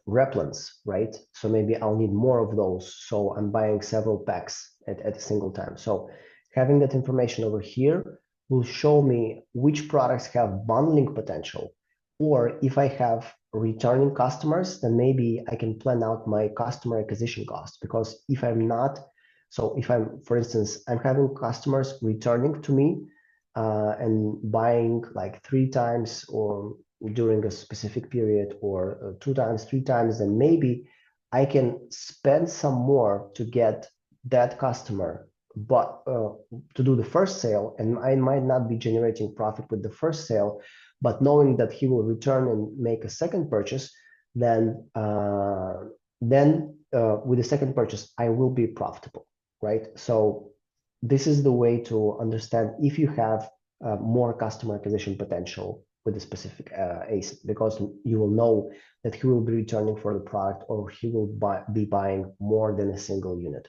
repellents, right? So maybe I'll need more of those. So I'm buying several packs at a single time. So having that information over here will show me which products have bundling potential. Or if I have returning customers, then maybe I can plan out my customer acquisition cost. Because if I'm not, so if I'm, for instance, I'm having customers returning to me and buying like 3 times or during a specific period, or 2 times, 3 times, then maybe I can spend some more to get that customer, but to do the first sale, and I might not be generating profit with the first sale, but knowing that he will return and make a second purchase, then with the second purchase, I will be profitable, right? So this is the way to understand if you have more customer acquisition potential with a specific ASIN, because you will know that he will be returning for the product, or he will be buying more than a single unit.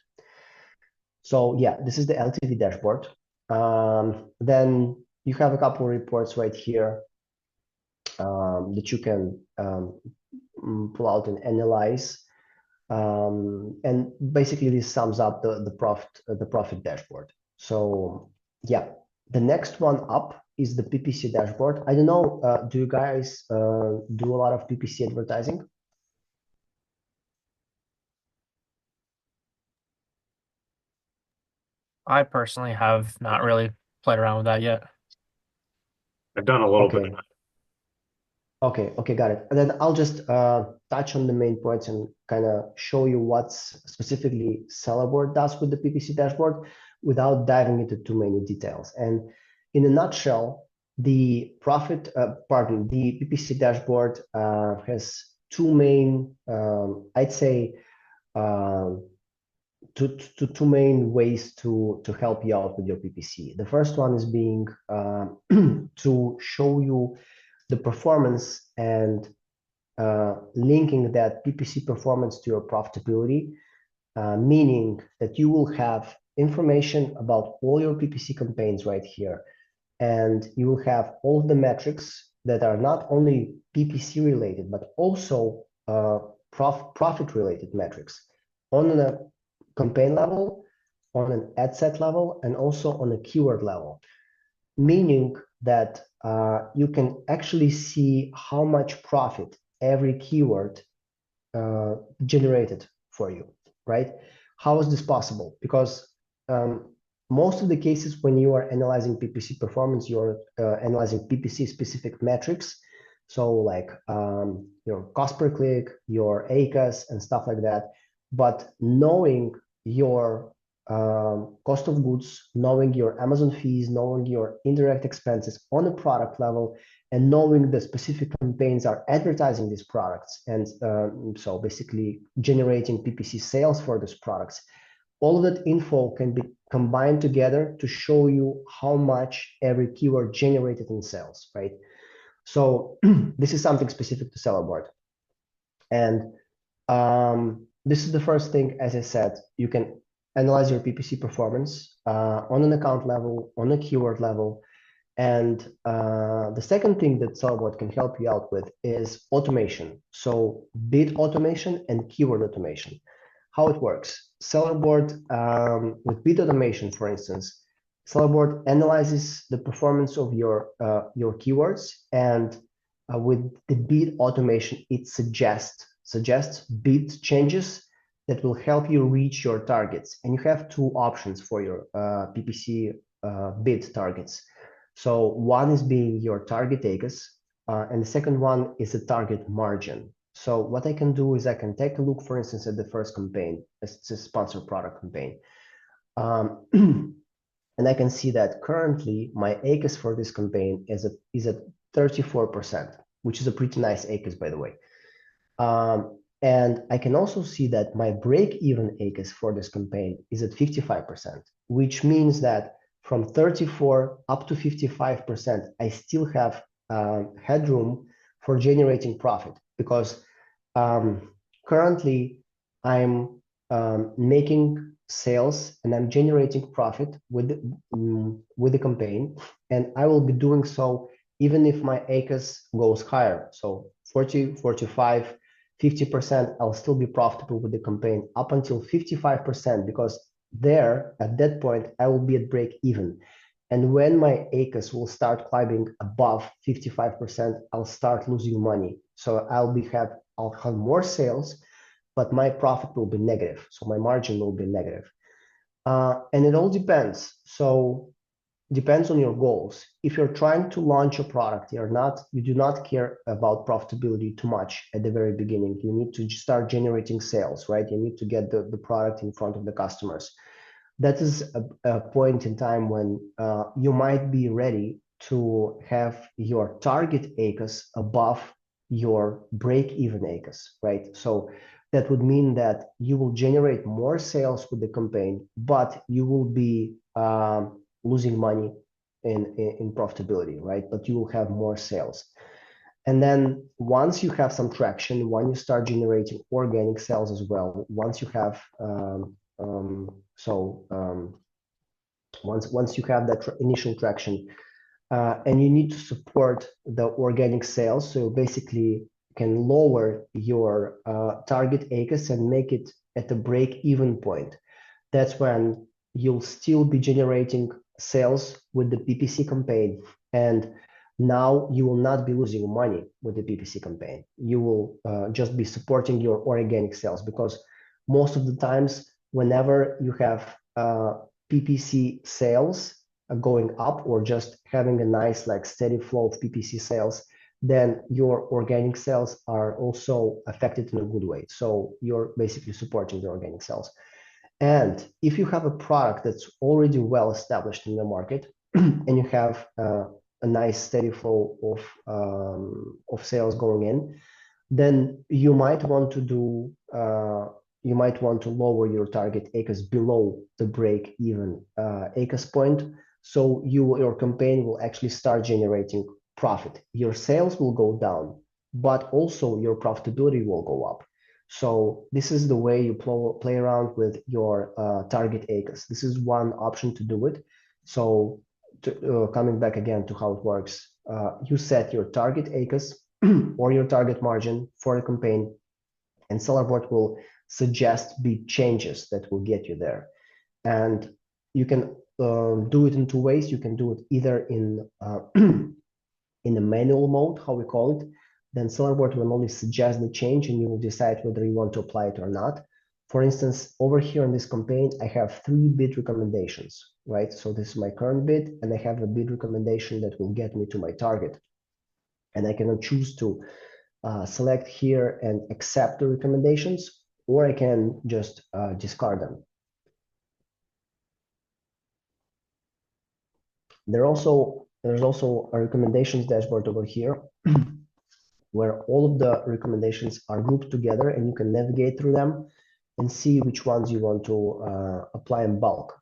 So yeah, this is the LTV dashboard. Then you have a couple of reports right here that you can pull out and analyze. And basically this sums up the profit dashboard. So yeah, the next one up is the PPC dashboard. I don't know, do you guys do a lot of PPC advertising? I personally have not really played around with that yet. I've done a little Okay. bit. Okay, got it. And then I'll just touch on the main points and kind of show you what specifically Sellerboard does with the PPC dashboard without diving into too many details. And in a nutshell, the PPC dashboard has two main, I'd say, two main ways to help you out with your PPC. The first one is being to show you the performance and linking that PPC performance to your profitability, meaning that you will have information about all your PPC campaigns right here. And you will have all of the metrics that are not only PPC related, but also profit related metrics on a campaign level, on an ad set level, and also on a keyword level, meaning that you can actually see how much profit every keyword generated for you, right? How is this possible? Because most of the cases when you are analyzing PPC performance, you're analyzing PPC specific metrics. So like your cost per click, your ACAS and stuff like that. But knowing your cost of goods, knowing your Amazon fees, knowing your indirect expenses on a product level, and knowing the specific campaigns are advertising these products, and so basically generating PPC sales for these products, all of that info can be combined together to show you how much every keyword generated in sales, right? So this is something specific to Sellerboard. And this is the first thing, as I said, you can analyze your PPC performance on an account level, on a keyword level. And the second thing that Sellerboard can help you out with is automation. So bid automation and keyword automation. How it works. Sellerboard, with bid automation, for instance, Sellerboard analyzes the performance of your keywords, and with the bid automation, it suggests bid changes that will help you reach your targets. And you have two options for your PPC bid targets. So one is being your target ACOS, and the second one is a target margin. So what I can do is I can take a look, for instance, at the first campaign. It's a sponsored product campaign. And I can see that currently my ACOS for this campaign is at 34%, which is a pretty nice ACOS, by the way. And I can also see that my break-even ACOS for this campaign is at 55%, which means that from 34 up to 55%, I still have headroom for generating profit, because currently I'm making sales and I'm generating profit with the campaign, and I will be doing so even if my ACOS goes higher. So 40, 45, 50%, I'll still be profitable with the campaign up until 55%, because there, at that point, I will be at break even. And when my ACOS will start climbing above 55%, I'll start losing money. So I'll have more sales, but my profit will be negative. So my margin will be negative. And it all depends. So depends on your goals. If you're trying to launch a product, you do not care about profitability too much at the very beginning. You need to start generating sales, right? You need to get the product in front of the customers. That is a point in time when you might be ready to have your target ACOS above your break-even ACOS, right? So that would mean that you will generate more sales with the campaign, but you will be losing money in profitability, right? But you will have more sales. And then once you have some traction, when you start generating organic sales as well, once you have once you have that initial traction, and you need to support the organic sales, so basically can lower your target ACOS and make it at a break-even point. That's when you'll still be generating sales with the PPC campaign, and now you will not be losing money with the PPC campaign. You will just be supporting your organic sales, because most of the times, whenever you have PPC sales going up, or just having a nice steady flow of PPC sales, then your organic sales are also affected in a good way. So you're basically supporting the organic sales. And if you have a product that's already well established in the market, and you have a nice steady flow of sales going in, then you might want to lower your target ACOS below the break-even ACOS point, so your campaign will actually start generating profit. Your sales will go down, but also your profitability will go up. So this is the way you play around with your target ACOS. This is one option to do it. So coming back again to how it works, you set your target ACOS or your target margin for a campaign, and Sellerboard will suggest big changes that will get you there. And you can do it in two ways. You can do it either in in a manual mode, how we call it. Then Sellerboard will only suggest the change, and you will decide whether you want to apply it or not. For instance, over here in this campaign, I have 3 bid recommendations, right? So this is my current bid, and I have a bid recommendation that will get me to my target. And I can choose to select here and accept the recommendations, or I can just discard them. There's also a recommendations dashboard over here, where all of the recommendations are grouped together, and you can navigate through them and see which ones you want to apply in bulk.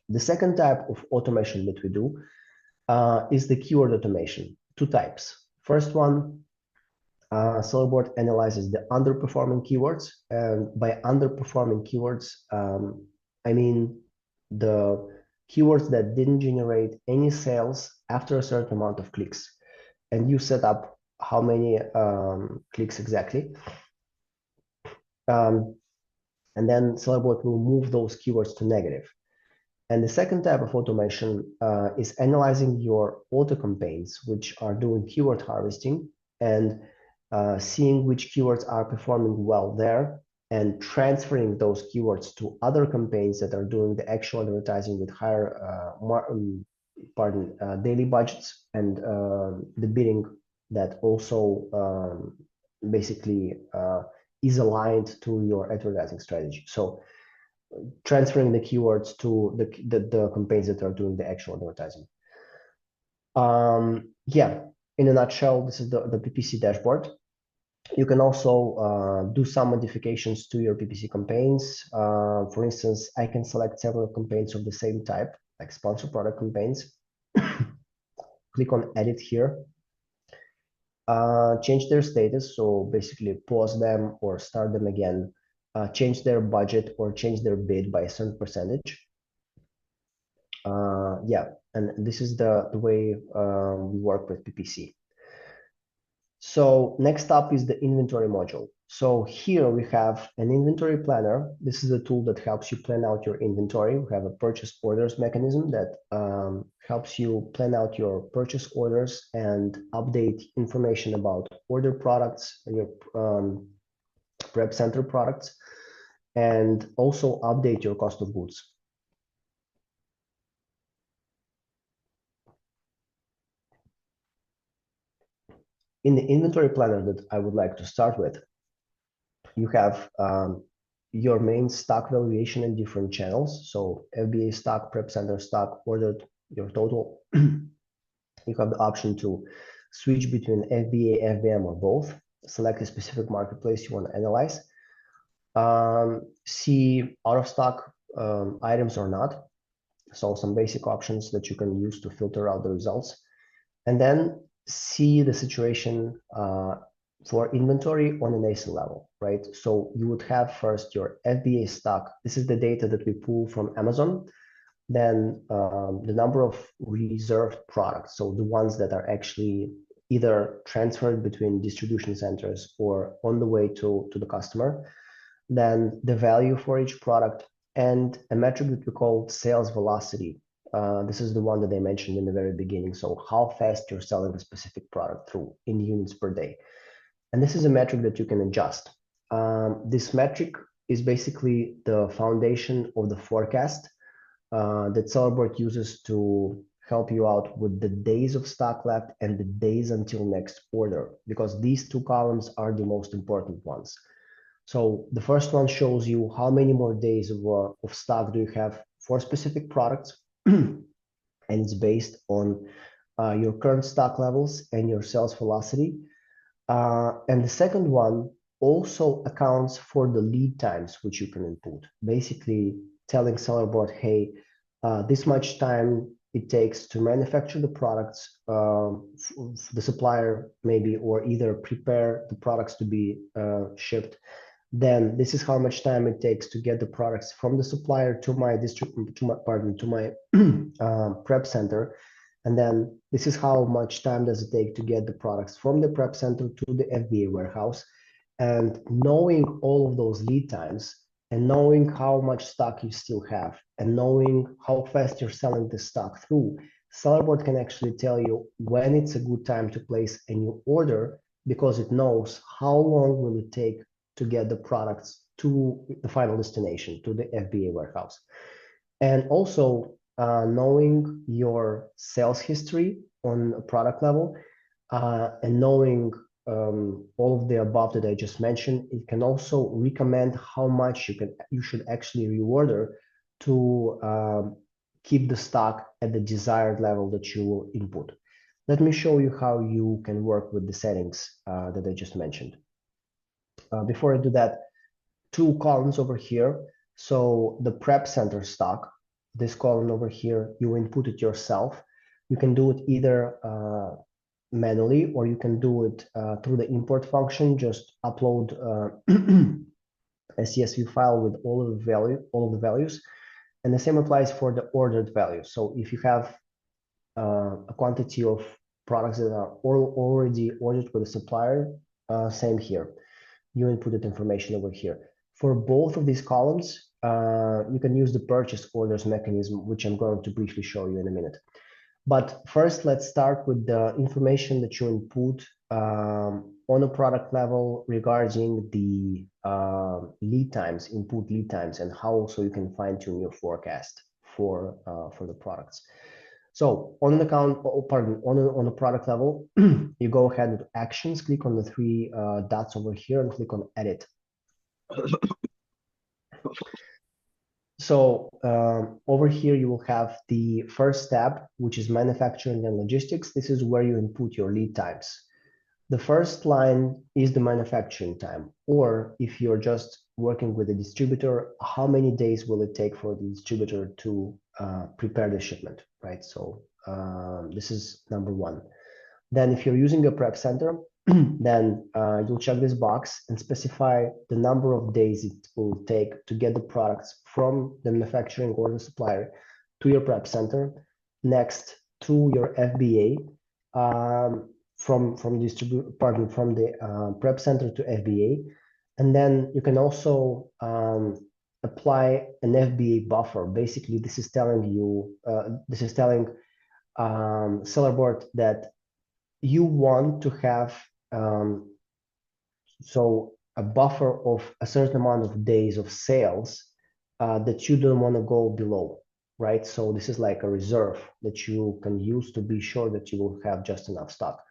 The second type of automation that we do is the keyword automation. two types. First one, Sellerboard analyzes the underperforming keywords, and by underperforming keywords, I mean the keywords that didn't generate any sales after a certain amount of clicks. And you set up how many clicks exactly. And then Sellerboard will move those keywords to negative. And the second type of automation is analyzing your auto campaigns, which are doing keyword harvesting and seeing which keywords are performing well there and transferring those keywords to other campaigns that are doing the actual advertising with higher daily budgets and the bidding that also basically is aligned to your advertising strategy. So transferring the keywords to the campaigns that are doing the actual advertising. Yeah, in a nutshell, this is the PPC dashboard. You can also do some modifications to your PPC campaigns. For instance, I can select several campaigns of the same type, like sponsor product campaigns. Click on edit here. Change their status, so basically pause them or start them again. Change their budget or change their bid by a certain percentage. Yeah, and this is the way we work with PPC. So next up is the inventory module. So here we have an inventory planner. This is a tool that helps you plan out your inventory. We have a purchase orders mechanism that helps you plan out your purchase orders and update information about order products and your prep center products, and also update your cost of goods. In the inventory planner that I would like to start with, you have your main stock valuation in different channels. So FBA stock, prep center stock, ordered, your total. You have the option to switch between FBA, FBM, or both. Select a specific marketplace you want to analyze. See out of stock items or not. So some basic options that you can use to filter out the results. And then see the situation for inventory on an ASIN level, right? So you would have first your FBA stock. This is the data that we pull from Amazon. Then the number of reserved products, so the ones that are actually either transferred between distribution centers or on the way to the customer. Then the value for each product, and a metric that we call sales velocity. This is the one that I mentioned in the very beginning. So how fast you're selling a specific product through in units per day. And this is a metric that you can adjust. This metric is basically the foundation of the forecast that Sellerboard uses to help you out with the days of stock left and the days until next order, because these two columns are the most important ones. So the first one shows you how many more days of stock do you have for specific products, and it's based on your current stock levels and your sales velocity. And the second one also accounts for the lead times which you can input, basically telling Sellerboard, hey, this much time it takes to manufacture the products, the supplier maybe, or either prepare the products to be shipped. Then this is how much time it takes to get the products from the supplier to my prep center. And then this is how much time does it take to get the products from the prep center to the FBA warehouse. And knowing all of those lead times, and knowing how much stock you still have, and knowing how fast you're selling the stock through, Sellerboard can actually tell you when it's a good time to place a new order, because it knows how long will it take to get the products to the final destination, to the FBA warehouse. And also knowing your sales history on a product level, and knowing all of the above that I just mentioned, it can also recommend how much you should actually reorder to keep the stock at the desired level that you will input. Let me show you how you can work with the settings that I just mentioned. Before I do that, two columns over here. So the prep center stock, this column over here, you input it yourself. You can do it either manually, or you can do it through the import function. Just upload a CSV file with all of the values, and the same applies for the ordered value. So if you have a quantity of products that are already ordered with a supplier, same here. You inputted information over here. For both of these columns, you can use the purchase orders mechanism, which I'm going to briefly show you in a minute. But first, let's start with the information that you input on a product level regarding the lead times, input lead times, and how also you can fine tune your forecast for the products. So on an account, on a product level, you go ahead with actions, click on the three dots over here and click on edit. So over here, you will have the first tab, which is manufacturing and logistics. This is where you input your lead times. The first line is the manufacturing time, or if you're just working with a distributor, how many days will it take for the distributor to prepare the shipment, right? So this is number one. Then if you're using a prep center, then you'll check this box and specify the number of days it will take to get the products from the manufacturing or the supplier to your prep center, next to your FBA, from the prep center to FBA, and then you can also apply an FBA buffer. Basically, this is telling you, seller board that you want to have so a buffer of a certain amount of days of sales that you don't want to go below, right? So this is like a reserve that you can use to be sure that you will have just enough stock.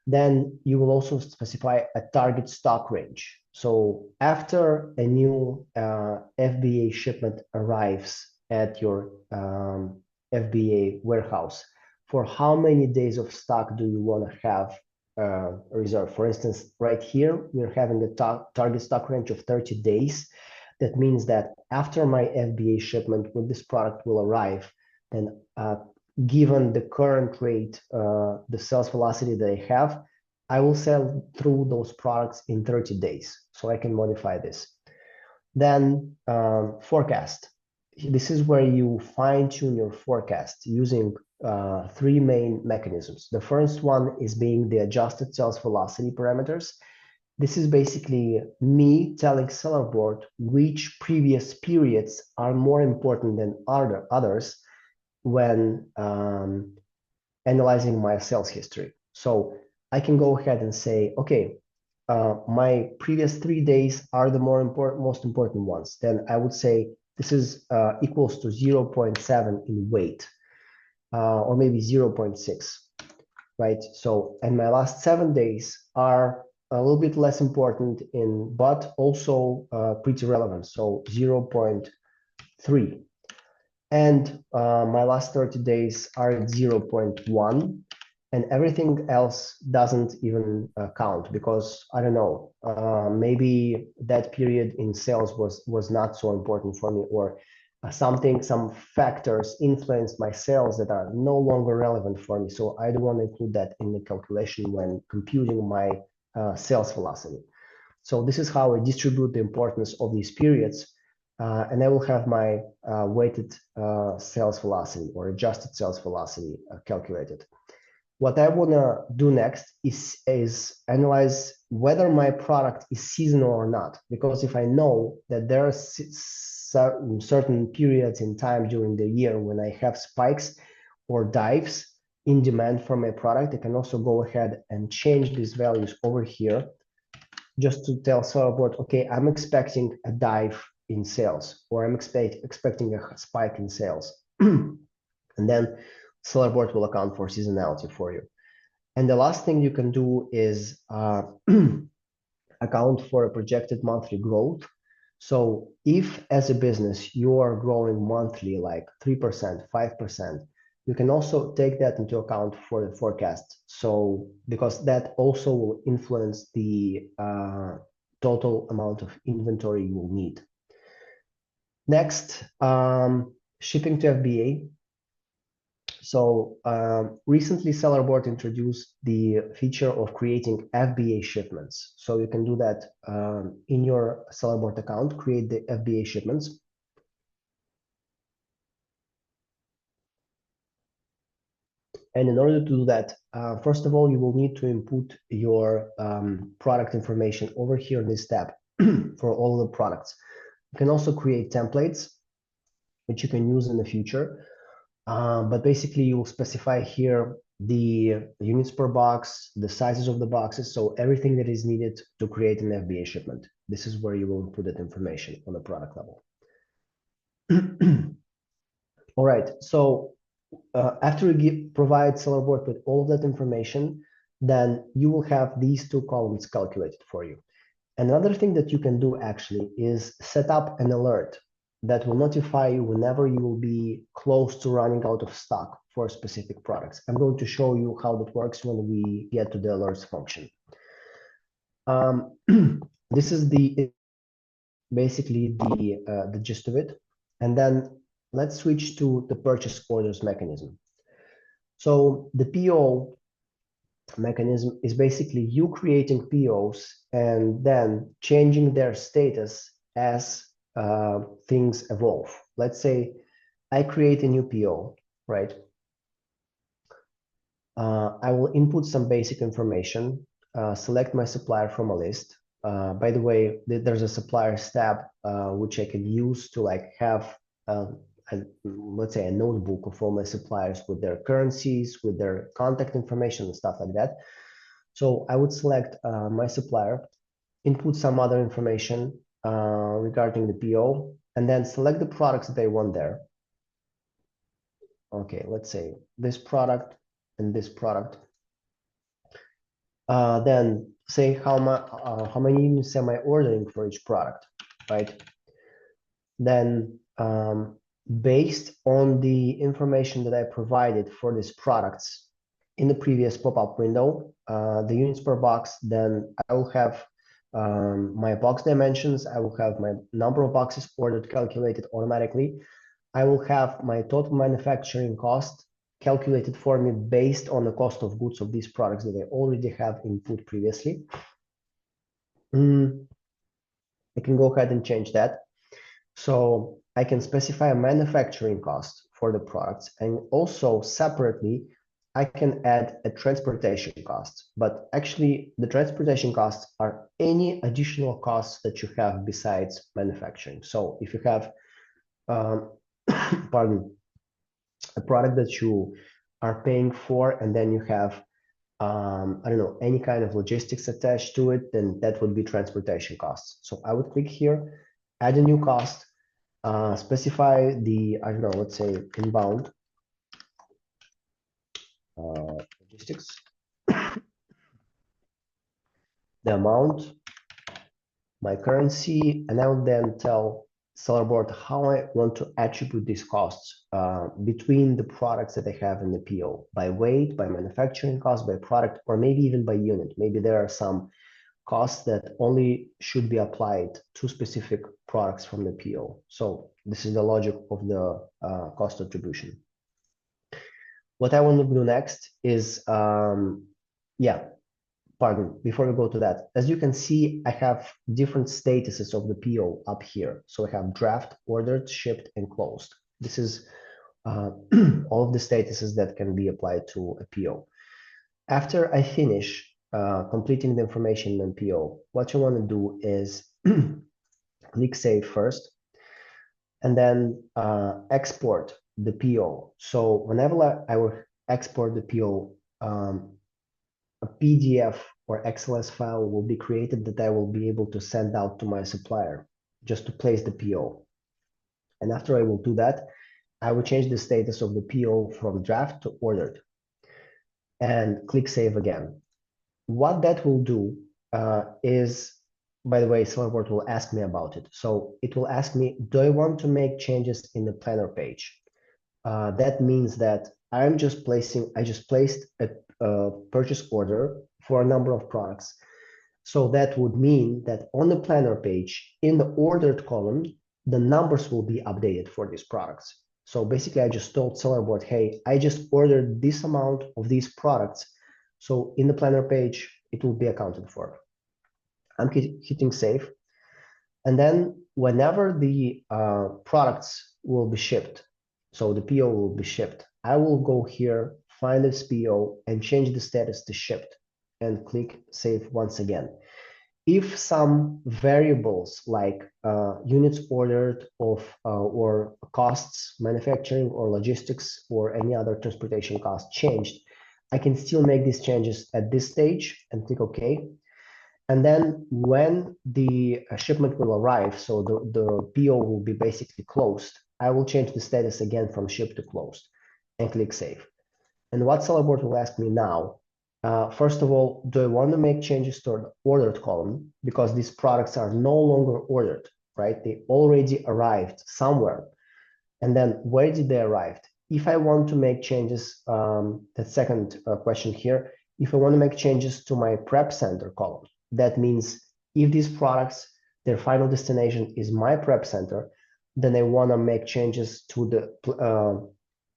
Then you will also specify a target stock range. So after a new FBA shipment arrives at your FBA warehouse, for how many days of stock do you want to have a reserve? For instance, right here, we're having a target stock range of 30 days. That means that after my FBA shipment with this product will arrive, then given the current rate, the sales velocity that I have, I will sell through those products in 30 days. So I can modify this. Then forecast. This is where you fine tune your forecast using three main mechanisms. The first one is being the adjusted sales velocity parameters. This is basically me telling seller board which previous periods are more important than others when analyzing my sales history. So I can go ahead and say, okay, my previous 3 days are the most important ones. Then I would say this is equals to 0.7 in weight, or maybe 0.6, right? So, and my last 7 days are a little bit less important but also pretty relevant. So 0.3. And my last 30 days are at 0.1, and everything else doesn't even count because I don't know, maybe that period in sales was not so important for me, or some factors influenced my sales that are no longer relevant for me. So I don't want to include that in the calculation when computing my sales velocity. So this is how I distribute the importance of these periods. And I will have my weighted sales velocity or adjusted sales velocity calculated. What I want to do next is analyze whether my product is seasonal or not. Because if I know that there are certain periods in time during the year when I have spikes or dives in demand for my product, I can also go ahead and change these values over here just to tell seller board, okay, I'm expecting a dive in sales, or I'm expecting a spike in sales. And then seller board will account for seasonality for you. And the last thing you can do is account for a projected monthly growth. So if as a business you are growing monthly like 3%, 5%, you can also take that into account for the forecast. So because that also will influence the total amount of inventory you will need. Next, shipping to FBA. So recently, Sellerboard introduced the feature of creating FBA shipments. So you can do that in your Sellerboard account, create the FBA shipments. And in order to do that, first of all, you will need to input your product information over here in this tab for all the products. You can also create templates, which you can use in the future. But basically, you will specify here the units per box, the sizes of the boxes, so everything that is needed to create an FBA shipment. This is where you will input that information on the product level. All right, so after you provide Sellerboard with all of that information, then you will have these two columns calculated for you. Another thing that you can do actually is set up an alert that will notify you whenever you will be close to running out of stock for specific products. I'm going to show you how that works when we get to the alerts function. This is basically the gist of it. And then let's switch to the purchase orders mechanism. So the PO mechanism is basically you creating POs and then changing their status as things evolve. Let's say I create a new PO, right? I will input some basic information, select my supplier from a list. By the way, there's a suppliers tab which I can use to like have let's say a notebook of all my suppliers with their currencies, with their contact information and stuff like that. So I would select my supplier, input some other information regarding the PO, and then select the products that I want there. Okay, let's say this product and this product. Then say how many units am I ordering for each product, right? Then based on the information that I provided for these products in the previous pop-up window, the units per box, then I will have my box dimensions, I will have my number of boxes ordered calculated automatically. I will have my total manufacturing cost calculated for me based on the cost of goods of these products that I already have input previously. I can go ahead and change that. So I can specify a manufacturing cost for the products, and also separately, I can add a transportation cost. But actually, the transportation costs are any additional costs that you have besides manufacturing. So if you have, pardon, a product that you are paying for, and then you have, I don't know, any kind of logistics attached to it, then that would be transportation costs. So I would click here, add a new cost, specify the, I don't know, let's say inbound logistics, the amount, my currency, and I will then tell Sellerboard how I want to attribute these costs between the products that I have in the PO, by weight, by manufacturing cost, by product, or maybe even by unit. Maybe there are some costs that only should be applied to specific products from the PO. So this is the logic of the cost attribution. What I want to do next is, before we go to that, as you can see, I have different statuses of the PO up here. So I have draft, ordered, shipped, and closed. This is all of the statuses that can be applied to a PO. After I finish completing the information in PO, what you want to do is click Save first, and then export the PO. So whenever I will export the PO, a PDF or XLS file will be created that I will be able to send out to my supplier just to place the PO. And after I will do that, I will change the status of the PO from draft to ordered and click Save again. What that will do is, by the way, Sellerboard will ask me about it. So it will ask me, do I want to make changes in the planner page? That means that I just placed a purchase order for a number of products. So that would mean that on the planner page, in the ordered column, the numbers will be updated for these products. So basically, I just told seller board, hey, I just ordered this amount of these products. So in the planner page, it will be accounted for. I'm hitting save. And then whenever the products will be shipped, so the PO will be shipped, I will go here, find this PO and change the status to shipped and click save once again. If some variables like units ordered or costs, manufacturing or logistics or any other transportation cost changed, I can still make these changes at this stage and click OK. And then when the shipment will arrive, so the PO will be basically closed, I will change the status again from ship to closed and click save. And what seller board will ask me now, first of all, do I want to make changes to the ordered column? Because these products are no longer ordered, right? They already arrived somewhere. And then where did they arrive? If I want to make changes, the second question here, if I want to make changes to my prep center column, that means if these products, their final destination is my prep center, then I want to make changes to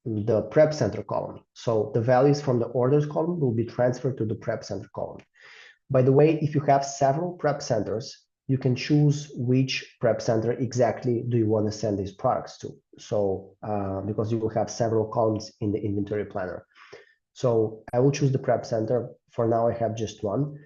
the prep center column. So the values from the orders column will be transferred to the prep center column. By the way, if you have several prep centers, you can choose which prep center exactly do you want to send these products to. So because you will have several columns in the inventory planner. So I will choose the prep center. For now, I have just one.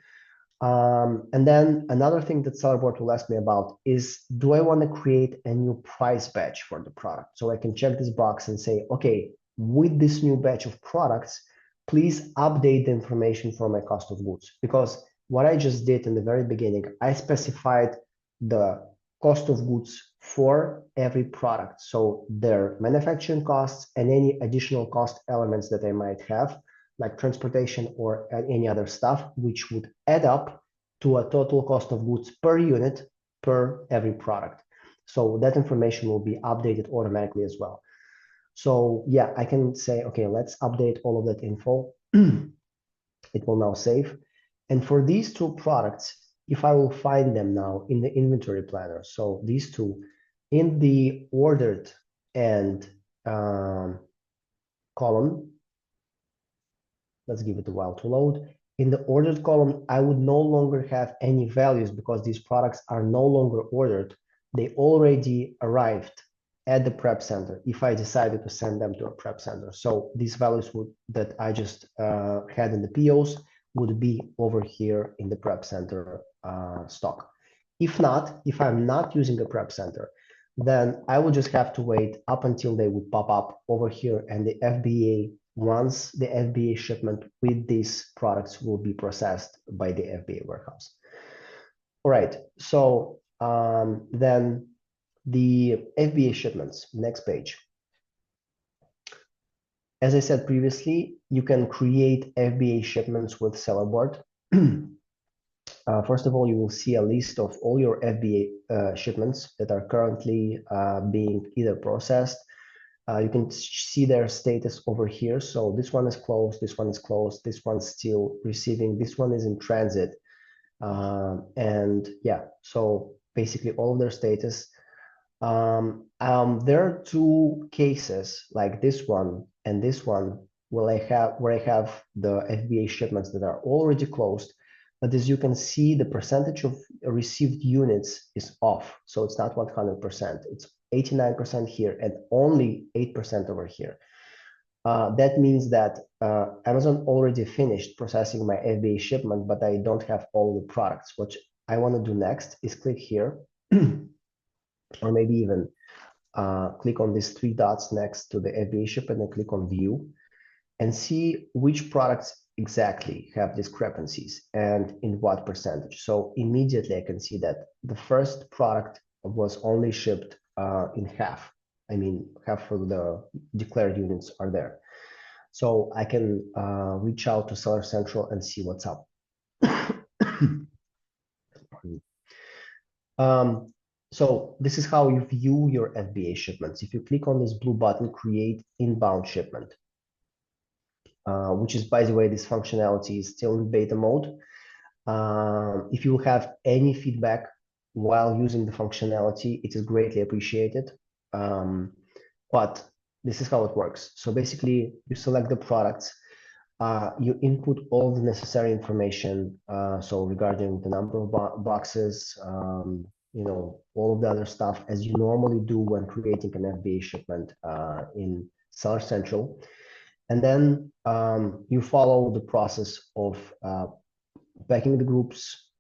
And then another thing that seller board will ask me about is, do I want to create a new price batch for the product? So I can check this box and say, okay, with this new batch of products, please update the information for my cost of goods. Because what I just did in the very beginning, I specified the cost of goods for every product. So their manufacturing costs and any additional cost elements that I might have, like transportation or any other stuff, which would add up to a total cost of goods per unit per every product. So that information will be updated automatically as well. So yeah, I can say, okay, let's update all of that info. It will now save. And for these two products, if I will find them now in the inventory planner, so these two in the ordered and column, let's give it a while to load. In the ordered column, I would no longer have any values because these products are no longer ordered. They already arrived at the prep center if I decided to send them to a prep center. So these values that I just had in the POs would be over here in the prep center stock. If not, if I'm not using a prep center, then I will just have to wait up until they would pop up over here and the FBA, once the FBA shipment with these products will be processed by the FBA warehouse. All right, so then the FBA shipments, next page. As I said previously, you can create FBA shipments with seller board. First of all, you will see a list of all your FBA shipments that are currently being either processed. You can see their status over here. So this one is closed, this one is closed, this one's still receiving, this one is in transit. And yeah, so basically all of their status. There are two cases like this one and this one where I have the FBA shipments that are already closed. But as you can see, the percentage of received units is off. So it's not 100%. It's 89% here and only 8% over here. That means that Amazon already finished processing my FBA shipment, but I don't have all the products. What I want to do next is click here, or maybe even click on these three dots next to the FBA shipment and click on view and see which products exactly have discrepancies and in what percentage. So immediately I can see that the first product was only shipped in half. I mean, half of the declared units are there. So I can reach out to Seller Central and see what's up. So this is how you view your FBA shipments. If you click on this blue button, create inbound shipment, which is, by the way, this functionality is still in beta mode. If you have any feedback while using the functionality, it is greatly appreciated. But this is how it works. So basically, you select the products, you input all the necessary information, so regarding the number of boxes, all of the other stuff, as you normally do when creating an FBA shipment in Seller Central. And then you follow the process of packing the groups,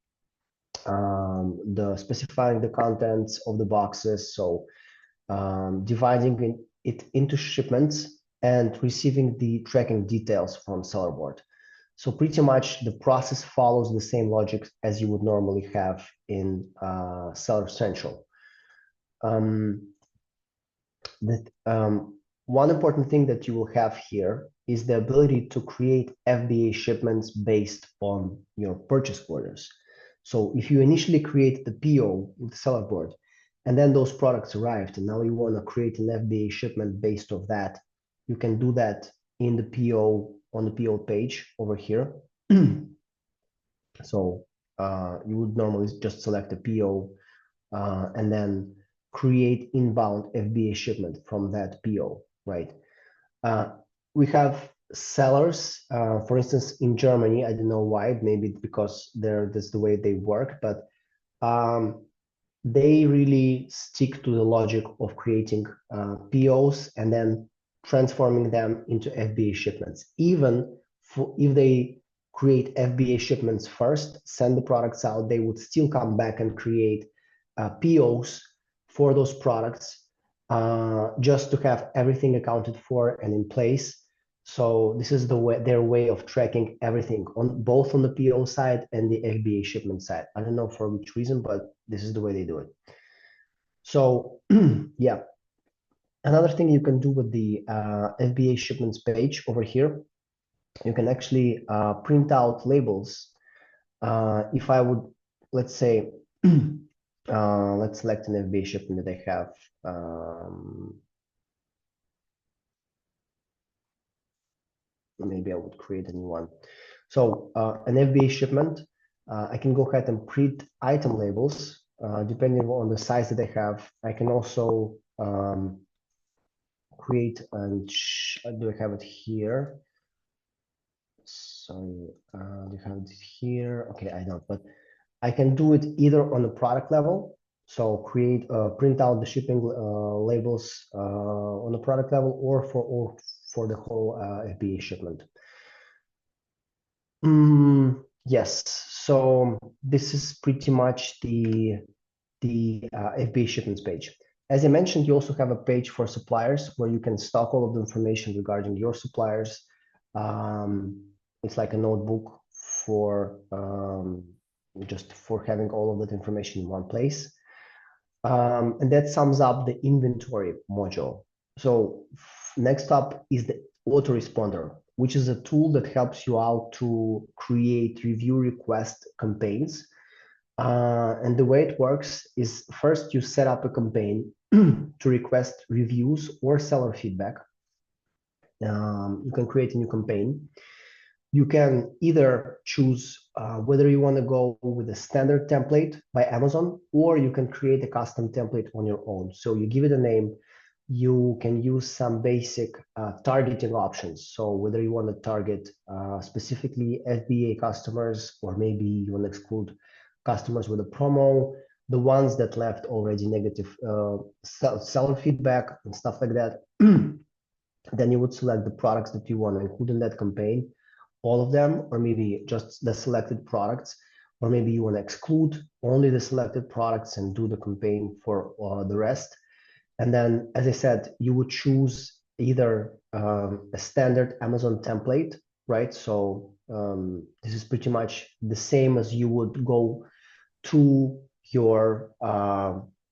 the specifying the contents of the boxes, so dividing it into shipments and receiving the tracking details from seller board. So pretty much the process follows the same logic as you would normally have in Seller Central. One important thing that you will have here is the ability to create FBA shipments based on your purchase orders. So if you initially create the PO with the seller board, and then those products arrived, and now you want to create an FBA shipment based on that, you can do that in the PO, on the PO page over here. So you would normally just select the PO and then create inbound FBA shipment from that PO, right? We have sellers, for instance, in Germany. I don't know why, maybe because that's the way they work, but they really stick to the logic of creating POs and then transforming them into FBA shipments. Even if they create FBA shipments first, send the products out, they would still come back and create POs for those products just to have everything accounted for and in place. So this is their way of tracking everything on both on the PO side and the FBA shipment side. I don't know for which reason, but this is the way they do it. So yeah, another thing you can do with the FBA shipments page over here, you can actually print out labels. If I would, let's say, let's select an FBA shipment that I have. Maybe I would create a new one. So an FBA shipment, I can go ahead and print item labels depending on the size that I have. I can also create, and do I have it here? Sorry, do you have it here? Okay, I don't, but I can do it either on the product level. So print out the shipping labels on the product level, or for the whole FBA shipment. Yes, so this is pretty much the FBA shipments page. As I mentioned, you also have a page for suppliers where you can stock all of the information regarding your suppliers. It's like a notebook for just for having all of that information in one place. And that sums up the inventory module. So next up is the autoresponder, which is a tool that helps you out to create review request campaigns. And the way it works is, first you set up a campaign to request reviews or seller feedback. You can create a new campaign. You can either choose whether you want to go with a standard template by Amazon, or you can create a custom template on your own. So you give it a name. You can use some basic targeting options. So whether you want to target specifically FBA customers, or maybe you want to exclude customers with a promo, the ones that left already negative seller feedback and stuff like that. Then you would select the products that you want to include in that campaign, all of them, or maybe just the selected products, or maybe you want to exclude only the selected products and do the campaign for the rest. And then, as I said, you would choose either a standard Amazon template, right? So this is pretty much the same as you would go to your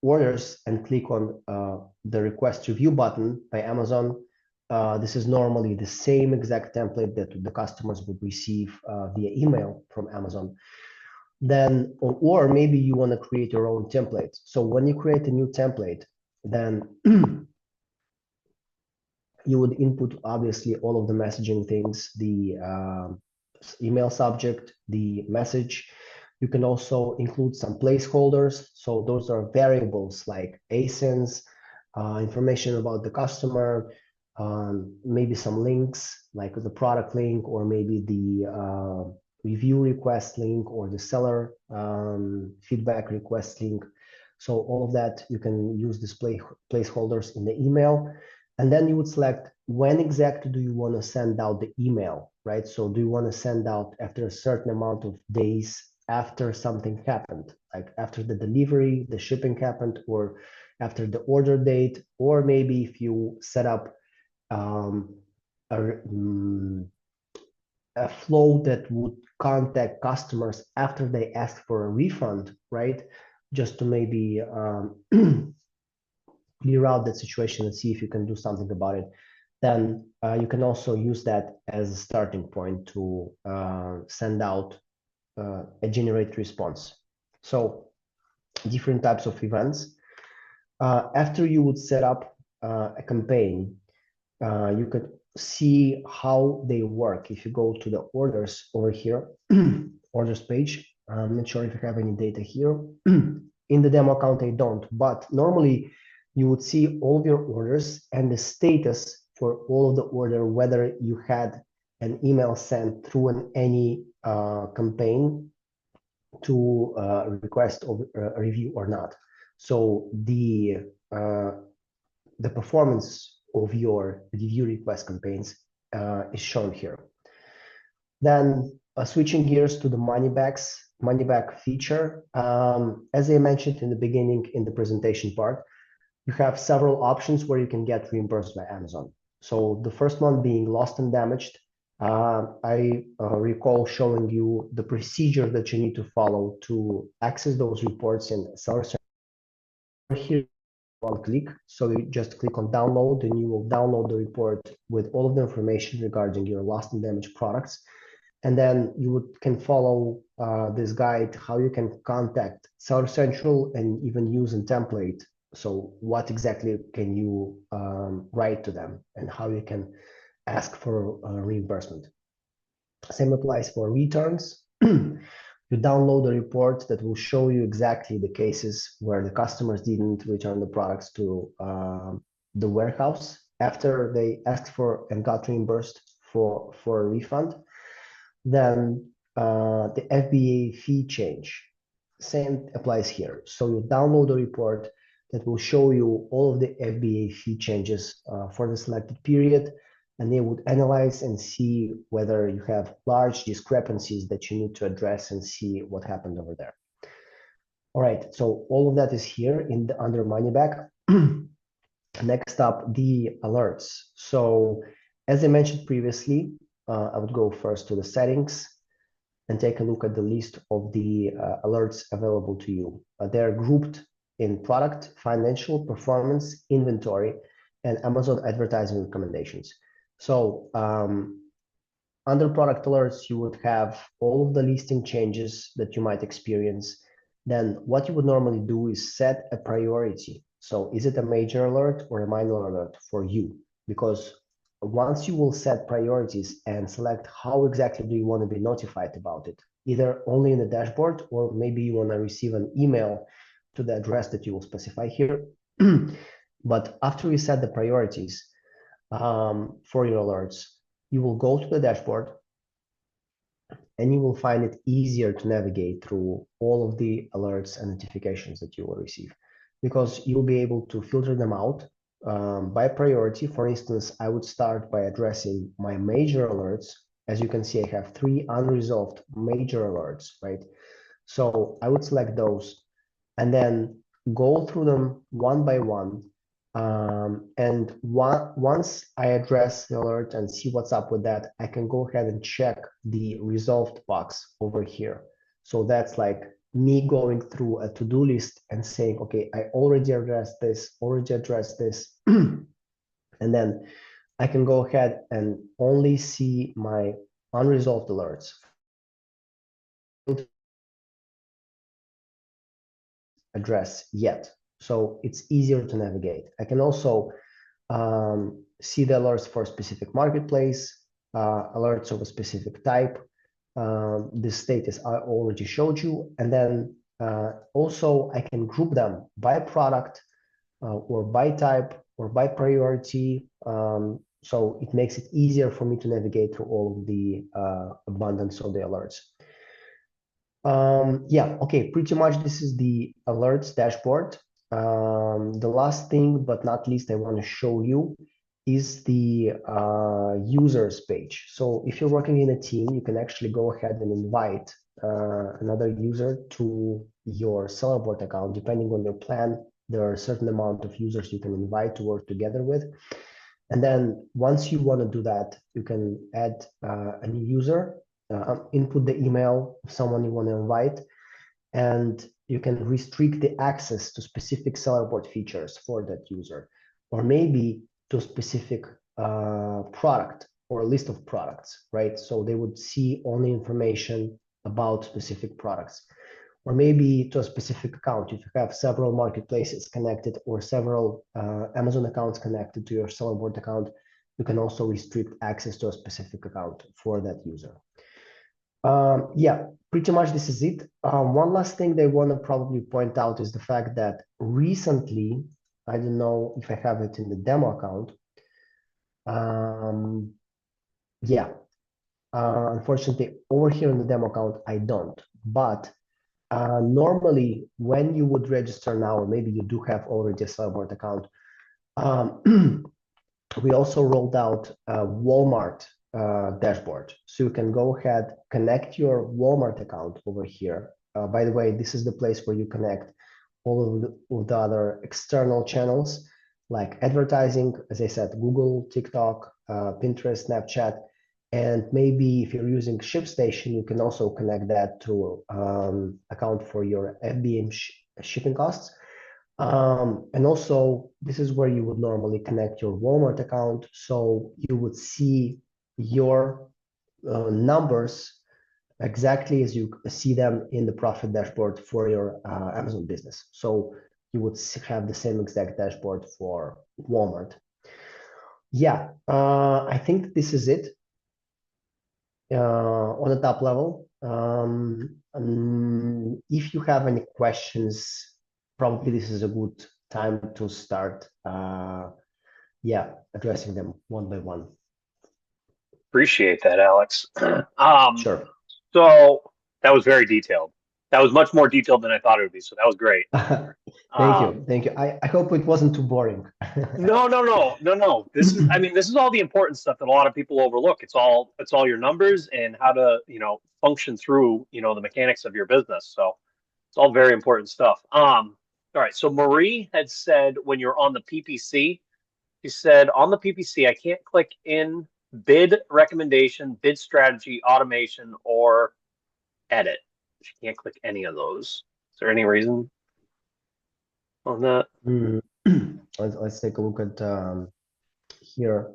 orders and click on the request review button by Amazon. This is normally the same exact template that the customers would receive via email from Amazon. Then, or maybe you want to create your own template. So when you create a new template, then you would input obviously all of the messaging things, the email subject, the message. You can also include some placeholders. So those are variables like ASINs, information about the customer, maybe some links like the product link, or maybe the review request link, or the seller feedback request link. So all of that, you can use these placeholders in the email. And then you would select when exactly do you want to send out the email, right? So do you want to send out after a certain amount of days after something happened, like after the delivery, the shipping happened, or after the order date, or maybe if you set up um, a flow that would contact customers after they ask for a refund, right? Just to maybe clear out that situation and see if you can do something about it. Then you can also use that as a starting point to send out a generate response. So different types of events. After you would set up a campaign, you could see how they work. If you go to the orders over here, orders page, I'm not sure if you have any data here. In the demo account, I don't, but normally you would see all of your orders and the status for all of the order, whether you had an email sent through any campaign to request a review or not. So the performance of your review request campaigns is shown here. Then switching gears to the money back feature. As I mentioned in the beginning in the presentation part, you have several options where you can get reimbursed by Amazon. So the first one being lost and damaged. I recall showing you the procedure that you need to follow to access those reports in Seller Center. Here, one click. So you just click on download, and you will download the report with all of the information regarding your lost and damaged products. And then you can follow this guide, how you can contact Seller Central and even use a template. So what exactly can you write to them, and how you can ask for reimbursement. Same applies for returns. You download a report that will show you exactly the cases where the customers didn't return the products to the warehouse after they asked for and got reimbursed for a refund. Then the FBA fee change, same applies here. So you download a report that will show you all of the FBA fee changes for the selected period, and they would analyze and see whether you have large discrepancies that you need to address and see what happened over there. All right, so all of that is here in the under money back. Next up, the alerts. So as I mentioned previously, I would go first to the settings and take a look at the list of the alerts available to you. They're grouped in product, financial, performance, inventory, and Amazon advertising recommendations. So under product alerts, you would have all of the listing changes that you might experience. Then what you would normally do is set a priority. So is it a major alert or a minor alert for you? Because once you will set priorities and select how exactly do you want to be notified about it, either only in the dashboard, or maybe you want to receive an email to the address that you will specify here. But after you set the priorities for your alerts, you will go to the dashboard, and you will find it easier to navigate through all of the alerts and notifications that you will receive, because you'll be able to filter them out by priority. For instance, I would start by addressing my major alerts. As you can see, I have 3 unresolved major alerts, right? So I would select those and then go through them one by one. And once I address the alert and see what's up with that, I can go ahead and check the resolved box over here. So that's like me going through a to-do list and saying, okay, I already addressed this, and then I can go ahead and only see my unresolved alerts. Address yet. So it's easier to navigate. I can also see the alerts for a specific marketplace, alerts of a specific type. The status I already showed you. And then also I can group them by product or by type or by priority. So it makes it easier for me to navigate through all of the abundance of the alerts. Yeah, okay, pretty much this is the alerts dashboard. The last thing, but not least, I want to show you is the users page. So if you're working in a team, you can actually go ahead and invite another user to your Sellerboard account. Depending on your plan, there are a certain amount of users you can invite to work together with. And then once you want to do that, you can add a new user, input the email of someone you want to invite, and you can restrict the access to specific Sellerboard features for that user, or maybe to a specific product or a list of products, right? So they would see only information about specific products, or maybe to a specific account. If you have several marketplaces connected or several Amazon accounts connected to your Sellerboard account, you can also restrict access to a specific account for that user. Yeah, pretty much this is it. One last thing they want to probably point out is the fact that recently, I don't know if I have it in the demo account. Yeah, unfortunately, over here in the demo account, I don't. But normally, when you would register now, or maybe you do have already a Sellerboard account, we also rolled out a Walmart dashboard. So you can go ahead, connect your Walmart account over here. By the way, this is the place where you connect all of the other external channels like advertising, as I said, Google, TikTok, Pinterest, Snapchat, and maybe if you're using ShipStation, you can also connect that to account for your FBA shipping costs. And also, this is where you would normally connect your Walmart account. So you would see your numbers exactly as you see them in the profit dashboard for your Amazon business. So you would have the same exact dashboard for Walmart. Yeah, I think this is it on the top level. If you have any questions, probably this is a good time to start addressing them one by one. Appreciate that, Alex. Sure. So that was very detailed. That was much more detailed than I thought it would be. So that was great. Thank you. Thank you. I hope it wasn't too boring. No. This is, I mean, this is all the important stuff that a lot of people overlook. It's all your numbers and how to, function through, the mechanics of your business. So it's all very important stuff. All right. So Marie had said when you're on the PPC, she said on the PPC, I can't click in bid recommendation, bid strategy, automation, or edit. She can't click any of those. Is there any reason on that? Let's take a look at here.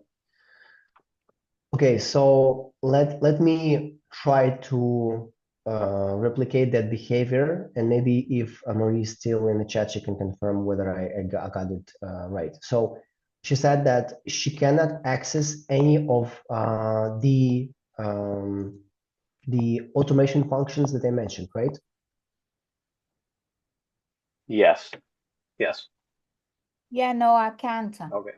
Okay, so let me try to replicate that behavior, and maybe if Marie is still in the chat, she can confirm whether I got it right. So she said that she cannot access any of the automation functions that I mentioned, right? Yes. Yeah, no, I can't. Okay.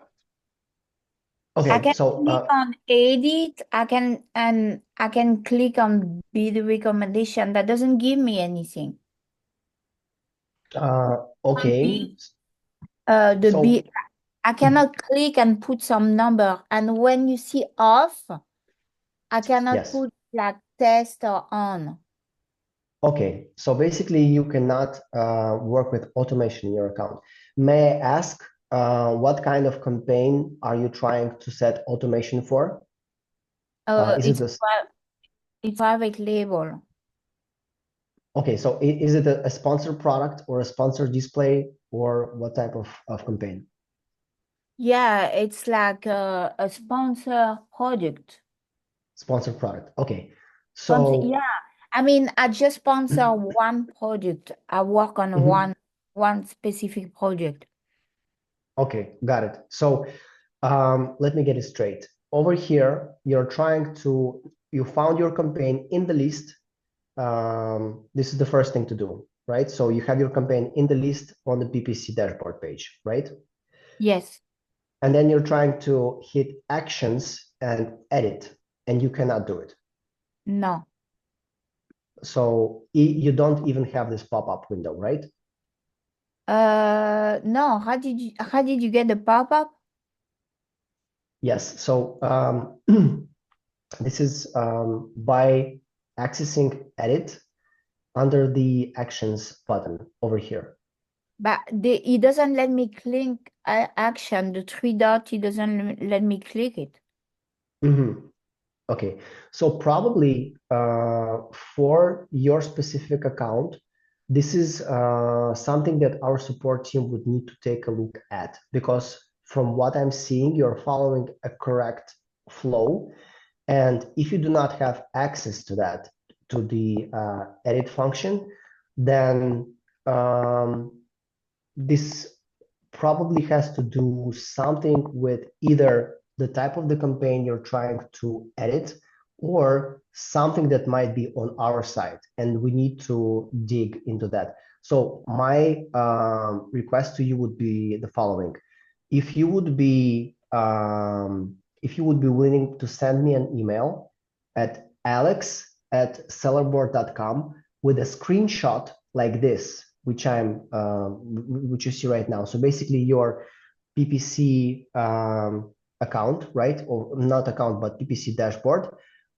I Okay, can so click on edit. I can click on bid recommendation. That doesn't give me anything. okay. The bid, I cannot click and put some number. And when you see off, I cannot Yes. put like test or on. Okay, so basically you cannot work with automation in your account. May I ask what kind of campaign are you trying to set automation for? Is it It's private label. okay, so is it a sponsored product or a sponsored display, or what type of campaign? Yeah, it's like a sponsor product. Sponsored product. Okay, so Yeah, I mean, I just sponsor one product. I work on one specific project. okay, got it. So let me get it straight. Over here, you found your campaign in the list. This is the first thing to do, right? So you have your campaign in the list on the PPC dashboard page, right? Yes. and then you're trying to hit actions and edit, and you cannot do it. No. So you don't even have this pop-up window, right? No. How did you get the pop-up? Yes. So this is by accessing edit under the actions button over here. But it doesn't let me click action, the three dot, it doesn't let me click it. Okay, so probably for your specific account, this is something that our support team would need to take a look at, because from what I'm seeing, you're following a correct flow. And if you do not have access to that, to the edit function, then this probably has to do something with either the type of the campaign you're trying to edit or something that might be on our side, and we need to dig into that. So my request to you would be the following: if you would be willing to send me an email at alex@sellerboard.com with a screenshot like this, which you see right now. So basically your PPC account, right? Or not account, but PPC dashboard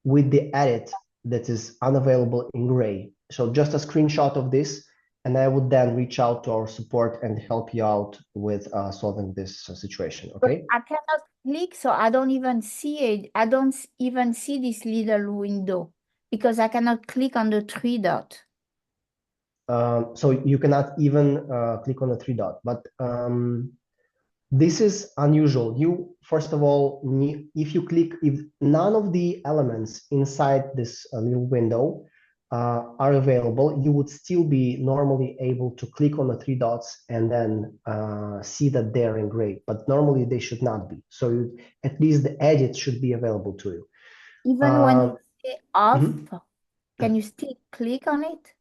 with the edit that is unavailable in gray. So just a screenshot of this, and I would then reach out to our support and help you out with solving this situation, okay? I cannot click, so I don't even see it. I don't even see this little window because I cannot click on the three dot. So you cannot even click on the three dot, but this is unusual. You, first of all, if none of the elements inside this little window are available, you would still be normally able to click on the three dots and then see that they're in gray, but normally they should not be. So at least the edit should be available to you. Even when you say off, can you still click on it?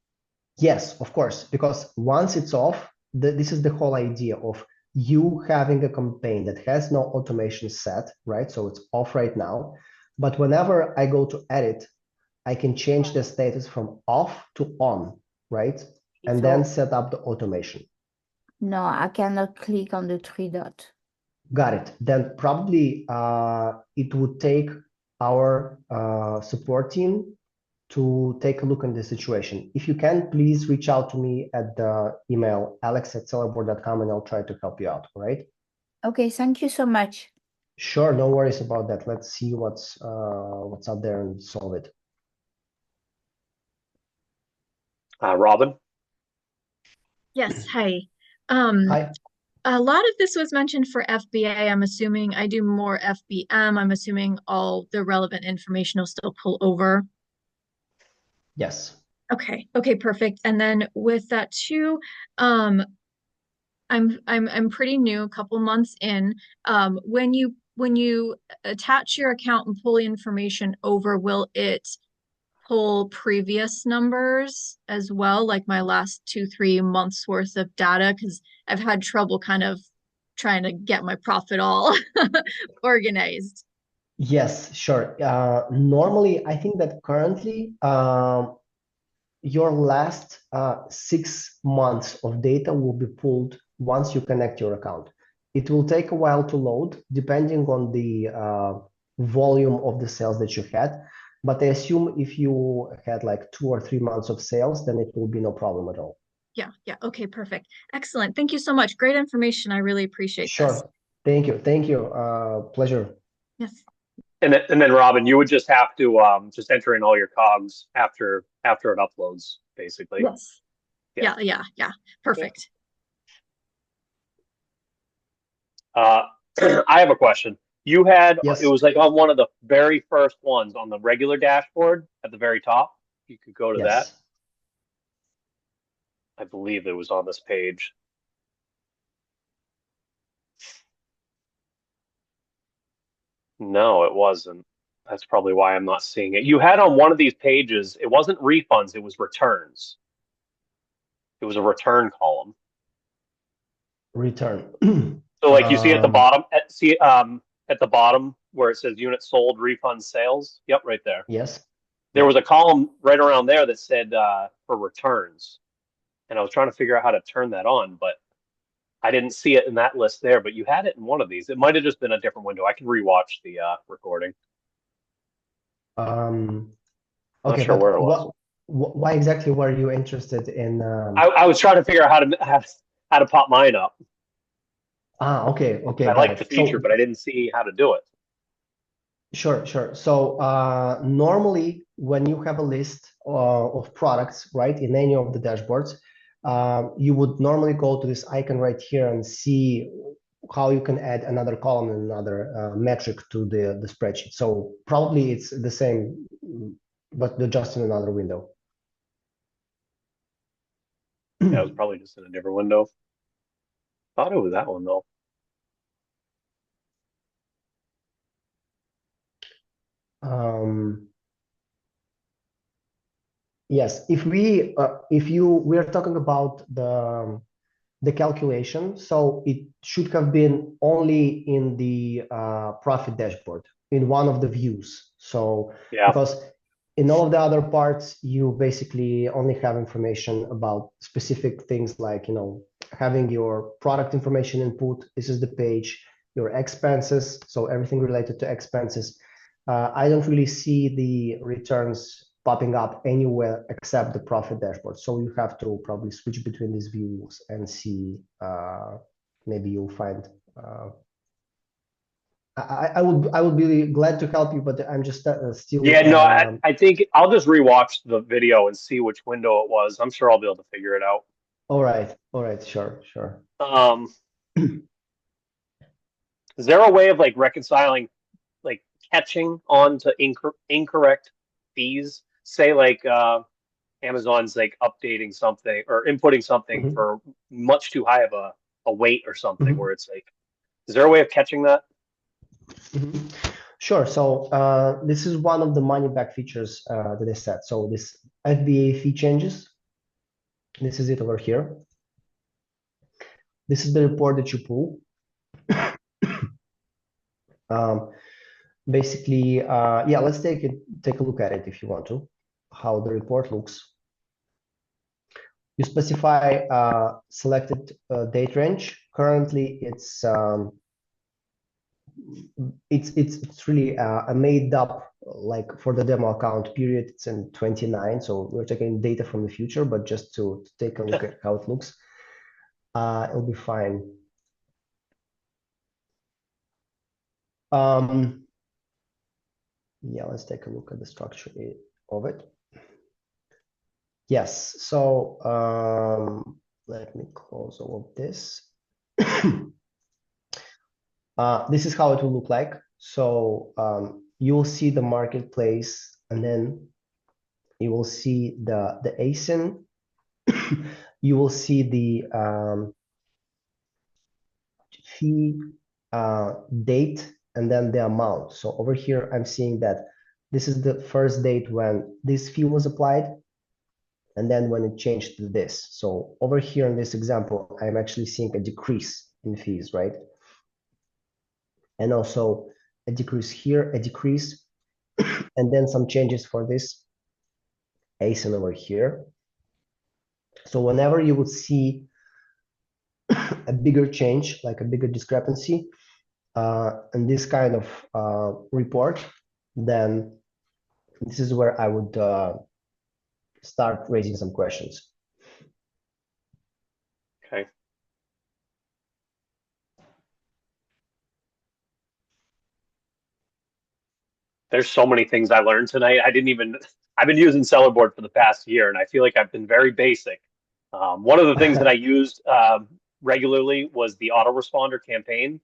Yes, of course, because once it's off, this is the whole idea of you having a campaign that has no automation set, right? So it's off right now. But whenever I go to edit, I can change the status from off to on, right? And then set up the automation. No, I cannot click on the three dot. Got it. Then probably it would take our support team to take a look at the situation. If you can, please reach out to me at the email alex@sellerboard.com, and I'll try to help you out, all right? Okay, thank you so much. Sure, no worries about that. Let's see what's out there and solve it. Robin? Yes, hi. Hi. A lot of this was mentioned for FBA. I'm assuming I do more FBM. I'm assuming all the relevant information will still pull over. Yes. Okay, perfect. And then with that too, I'm pretty new, a couple months in. When you attach your account and pull information over, will it pull previous numbers as well, like my last 2-3 months worth of data? Because I've had trouble kind of trying to get my profit all organized. Yes, sure. Normally, I think that currently your last 6 months of data will be pulled once you connect your account. It will take a while to load, depending on the volume of the sales that you had. But I assume if you had like 2 or 3 months of sales, then it will be no problem at all. Yeah. Okay, perfect. Excellent. Thank you so much. Great information. I really appreciate this. Sure. Thank you. Pleasure. Yes. And then Robin, you would just have to just enter in all your cogs after it uploads, basically. Yes. Yeah. Perfect. I have a question. You had Yes. It was like on one of the very first ones on the regular dashboard at the very top. You could go to that. Yes. I believe it was on this page. No, it wasn't. That's probably why I'm not seeing it. You had on one of these pages, it wasn't refunds, it was returns. It was a return column. Return. So like you see at the Um, bottom, at the bottom where it says units sold, refunds, sales. Yep, right there. yes. There Yeah. was a column right around there that said for returns, and I was trying to figure out how to turn that on, but I didn't see it in that list there. But you had it in one of these. It might have just been a different window. I can rewatch the recording. Um, Not okay, sure where but it was. why exactly were you interested in? I was trying to figure out how to pop mine up. Okay, okay, I got liked the it. feature, So but I didn't see how to do it. sure, sure. So normally when you have a list of products, right, in any of the dashboards, you would normally go to this icon right here and see how you can add another column and another metric to the spreadsheet. So probably it's the same, but just in another window. Yeah, it was probably just in a different window. Thought it was that one though. Yes, if we are talking about the calculation, so it should have been only in the profit dashboard in one of the views. So Yeah. because in all of the other parts, you basically only have information about specific things like, having your product information input. This is the page, your expenses. So everything related to expenses. I don't really see the returns popping up anywhere except the profit dashboard. So you have to probably switch between these views and see, maybe you'll find, I would be glad to help you, but I'm just still. Yeah, no, I think I'll just rewatch the video and see which window it was. I'm sure I'll be able to figure it out. All right, sure. Is there a way of like reconciling, like catching on to incorrect fees? Say like Amazon's like updating something or inputting something Mhm, for much too high of a weight or something mhm, where it's like, is there a way of catching that? mhm. Sure. So this is one of the money back features that I said. So this FBA fee changes. This is it over here. This is the report that you pull. Basically, yeah, let's take a look at it if you want to, how the report looks. You specify selected date range. Currently, it's really a made up, like for the demo account period, it's in 29. So we're taking data from the future, but just to take a look at how it looks, it'll be fine. Yeah, let's take a look at the structure of it. Yes, so let me close all of this. This is how it will look like. So you will see the marketplace, and then you will see the ASIN. You will see the fee date and then the amount. So over here, I'm seeing that this is the first date when this fee was applied, and then when it changed to this. So over here in this example, I'm actually seeing a decrease in fees, right? And also a decrease here, a decrease, and then some changes for this ASIN over here. So whenever you would see a bigger change, like a bigger discrepancy, in this kind of report, then this is where I would start raising some questions. Okay. There's so many things I learned tonight. I've been using Sellerboard for the past year, and I feel like I've been very basic. One of the things that I used regularly was the autoresponder campaign,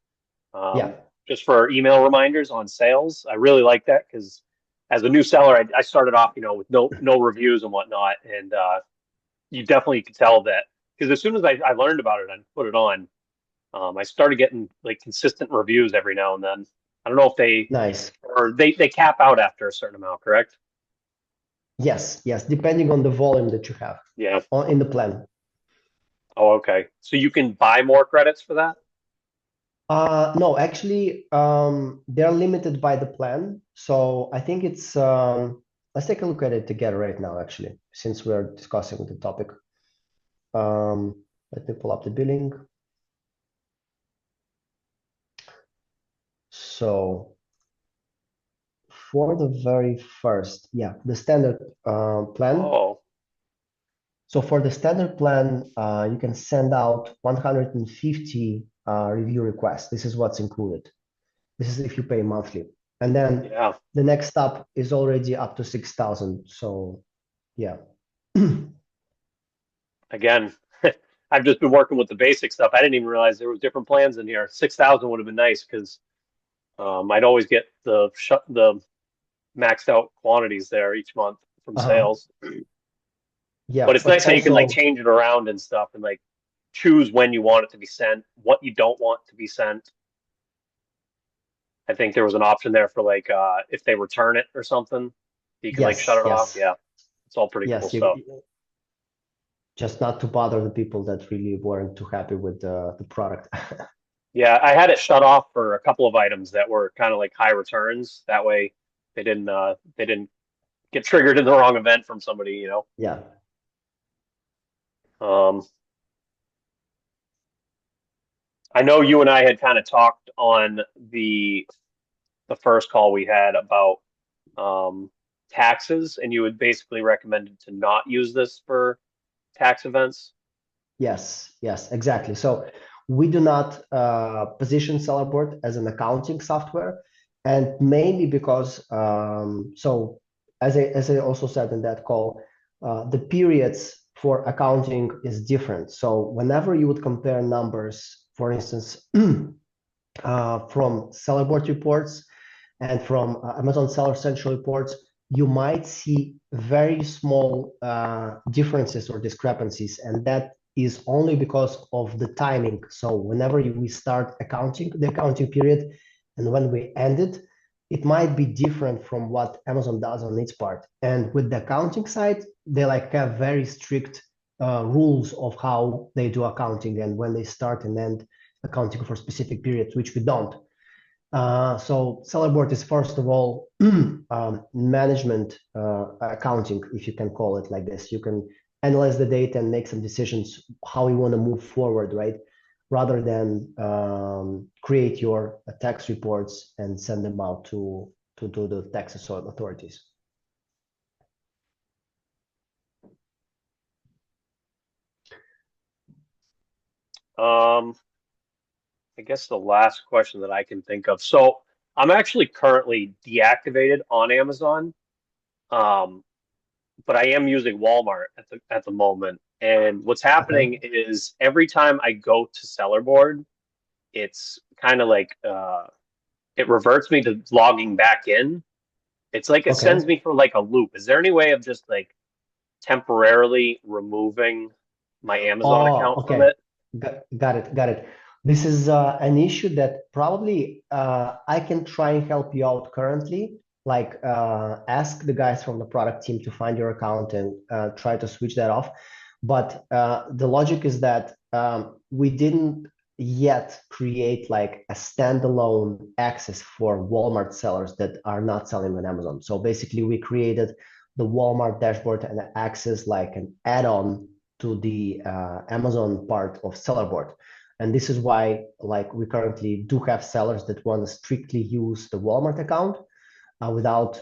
Yeah. just for email reminders on sales. I really like that because as a new seller, I started off, with no reviews and whatnot, and you definitely could tell that because as soon as I learned about it and put it on, I started getting like consistent reviews every now and then. I don't know if Nice. they cap out after a certain amount, correct? Yes, depending on the volume that you have Yeah. in the plan. Oh, okay. So you can buy more credits for that? No, actually, they're limited by the plan. So I think it's let's take a look at it together right now, actually, since we're discussing the topic. Let me pull up the billing. So for the very first, yeah, the standard plan. Oh, So for the standard plan, you can send out 150 review requests. This is what's included. This is if you pay monthly. And then yeah. the next step is already up to 6,000. So yeah. Again, I've just been working with the basic stuff. I didn't even realize there was different plans in here. 6,000 would have been nice because I'd always get the maxed out quantities there each month from Uh-huh. sales. Yeah, But it's but nice how you can like also, change it around and stuff and like choose when you want it to be sent, what you don't want to be sent. I think there was an option there for like if they return it or something, you can like shut yes, it off. yes, Yeah, it's all pretty cool yes, stuff. just not to bother the people that really weren't too happy with the product. Yeah, I had it shut off for a couple of items that were kind of like high returns. That way they didn't get triggered in the wrong event from somebody, you know. Yeah. I know you and I had kind of talked on the first call we had about um, taxes, and you had basically recommended to not use this for tax events. Yes, yes, exactly. So we do not position Sellerboard as an accounting software, and mainly because so as I also said in that call, the periods for accounting is different. So whenever you would compare numbers, for instance, from Sellerboard reports and from Amazon Seller Central reports, you might see very small differences or discrepancies, and that is only because of the timing. So whenever we start accounting, the accounting period, and when we end it, it might be different from what Amazon does on its part. And with the accounting side, they like have very strict rules of how they do accounting and when they start and end accounting for specific periods, which we don't. So Sellerboard is first of all management accounting, if you can call it like this. You can analyze the data and make some decisions how you want to move forward, right? Rather than create your tax reports and send them out to the tax authorities. Um, I guess the last question that I can think of. So I'm actually currently deactivated on Amazon, um, but I am using Walmart at the moment. And what's Okay. happening is every time I go to Sellerboard, it's kind of like it reverts me to logging back in. It's like it sends Okay. me for like a loop. Is there any way of just like temporarily removing my Amazon Oh, account from okay. it? Got it. Got it. This is an issue that probably I can try and help you out currently. Like ask the guys from the product team to find your account and try to switch that off. But the logic is that we didn't yet create like a standalone access for Walmart sellers that are not selling on Amazon. So basically, we created the Walmart dashboard and access like an add-on to the Amazon part of Sellerboard. And this is why like we currently do have sellers that want to strictly use the Walmart account without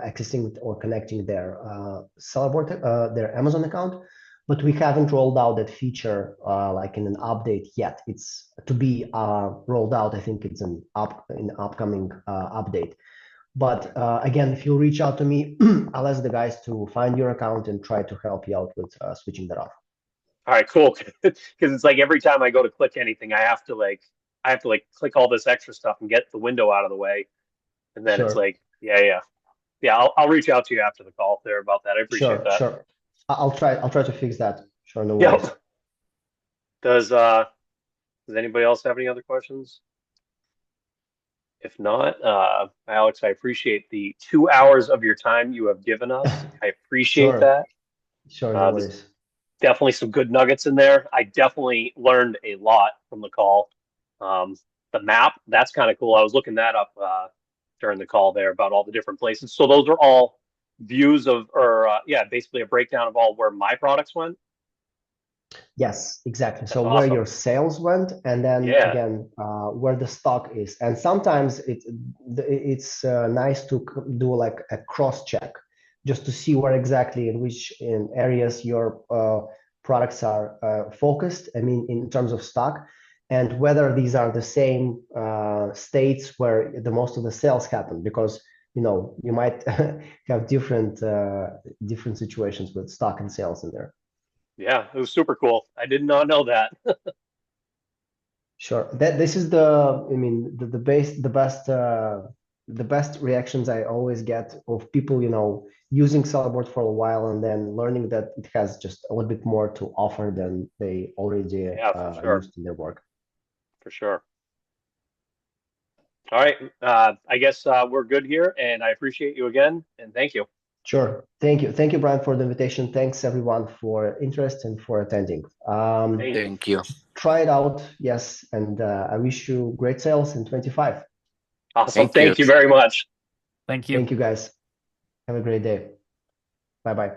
accessing or connecting their Sellerboard, their Amazon account. But we haven't rolled out that feature like in an update yet. It's to be rolled out. I think it's an upcoming update. But again, if you reach out to me, I'll ask the guys to find your account and try to help you out with switching that off. All right, cool. Because it's like every time I go to click anything, I have to like click all this extra stuff and get the window out of the way, and then it's Sure, like, yeah. I'll reach out to you after the call there about that. I appreciate sure, that. sure. I'll try to fix that. Sure, no Yeah. worries. Does uh does anybody else have any other questions? If not, Alex, I appreciate the 2 hours of your time you have given us. I appreciate Sure, that. sure, no There's worries. definitely some good nuggets in there. I definitely learned a lot from the call. Um, the map. That's kind of cool. I was looking that up during the call there about all the different places. So those are all views of, or yeah, basically a breakdown of all where my products went. Yes, exactly. That's So where awesome. your sales went, and then Yeah. again, where the stock is. And sometimes it's nice to do like a cross check, just to see where exactly in areas your products are focused. I mean, in terms of stock, and whether these are the same states where the most of the sales happen, because you might have different situations with stock and sales in there. Yeah, it was super cool. I did not know that. Sure. This is the best reactions I always get of people, using Sellerboard for a while and then learning that it has just a little bit more to offer than they already Yeah, for sure. used in their work. For sure. All right. I guess we're good here, and I appreciate you again, and thank you. Sure. Thank you. Thank you, Brian, for the invitation. Thanks everyone for interest and for attending. Thank you. Try it out. Yes. And I wish you great sales in 25. Awesome. Thank you. Thank you very much. Thank you. Thank you, guys. Have a great day. Bye-bye.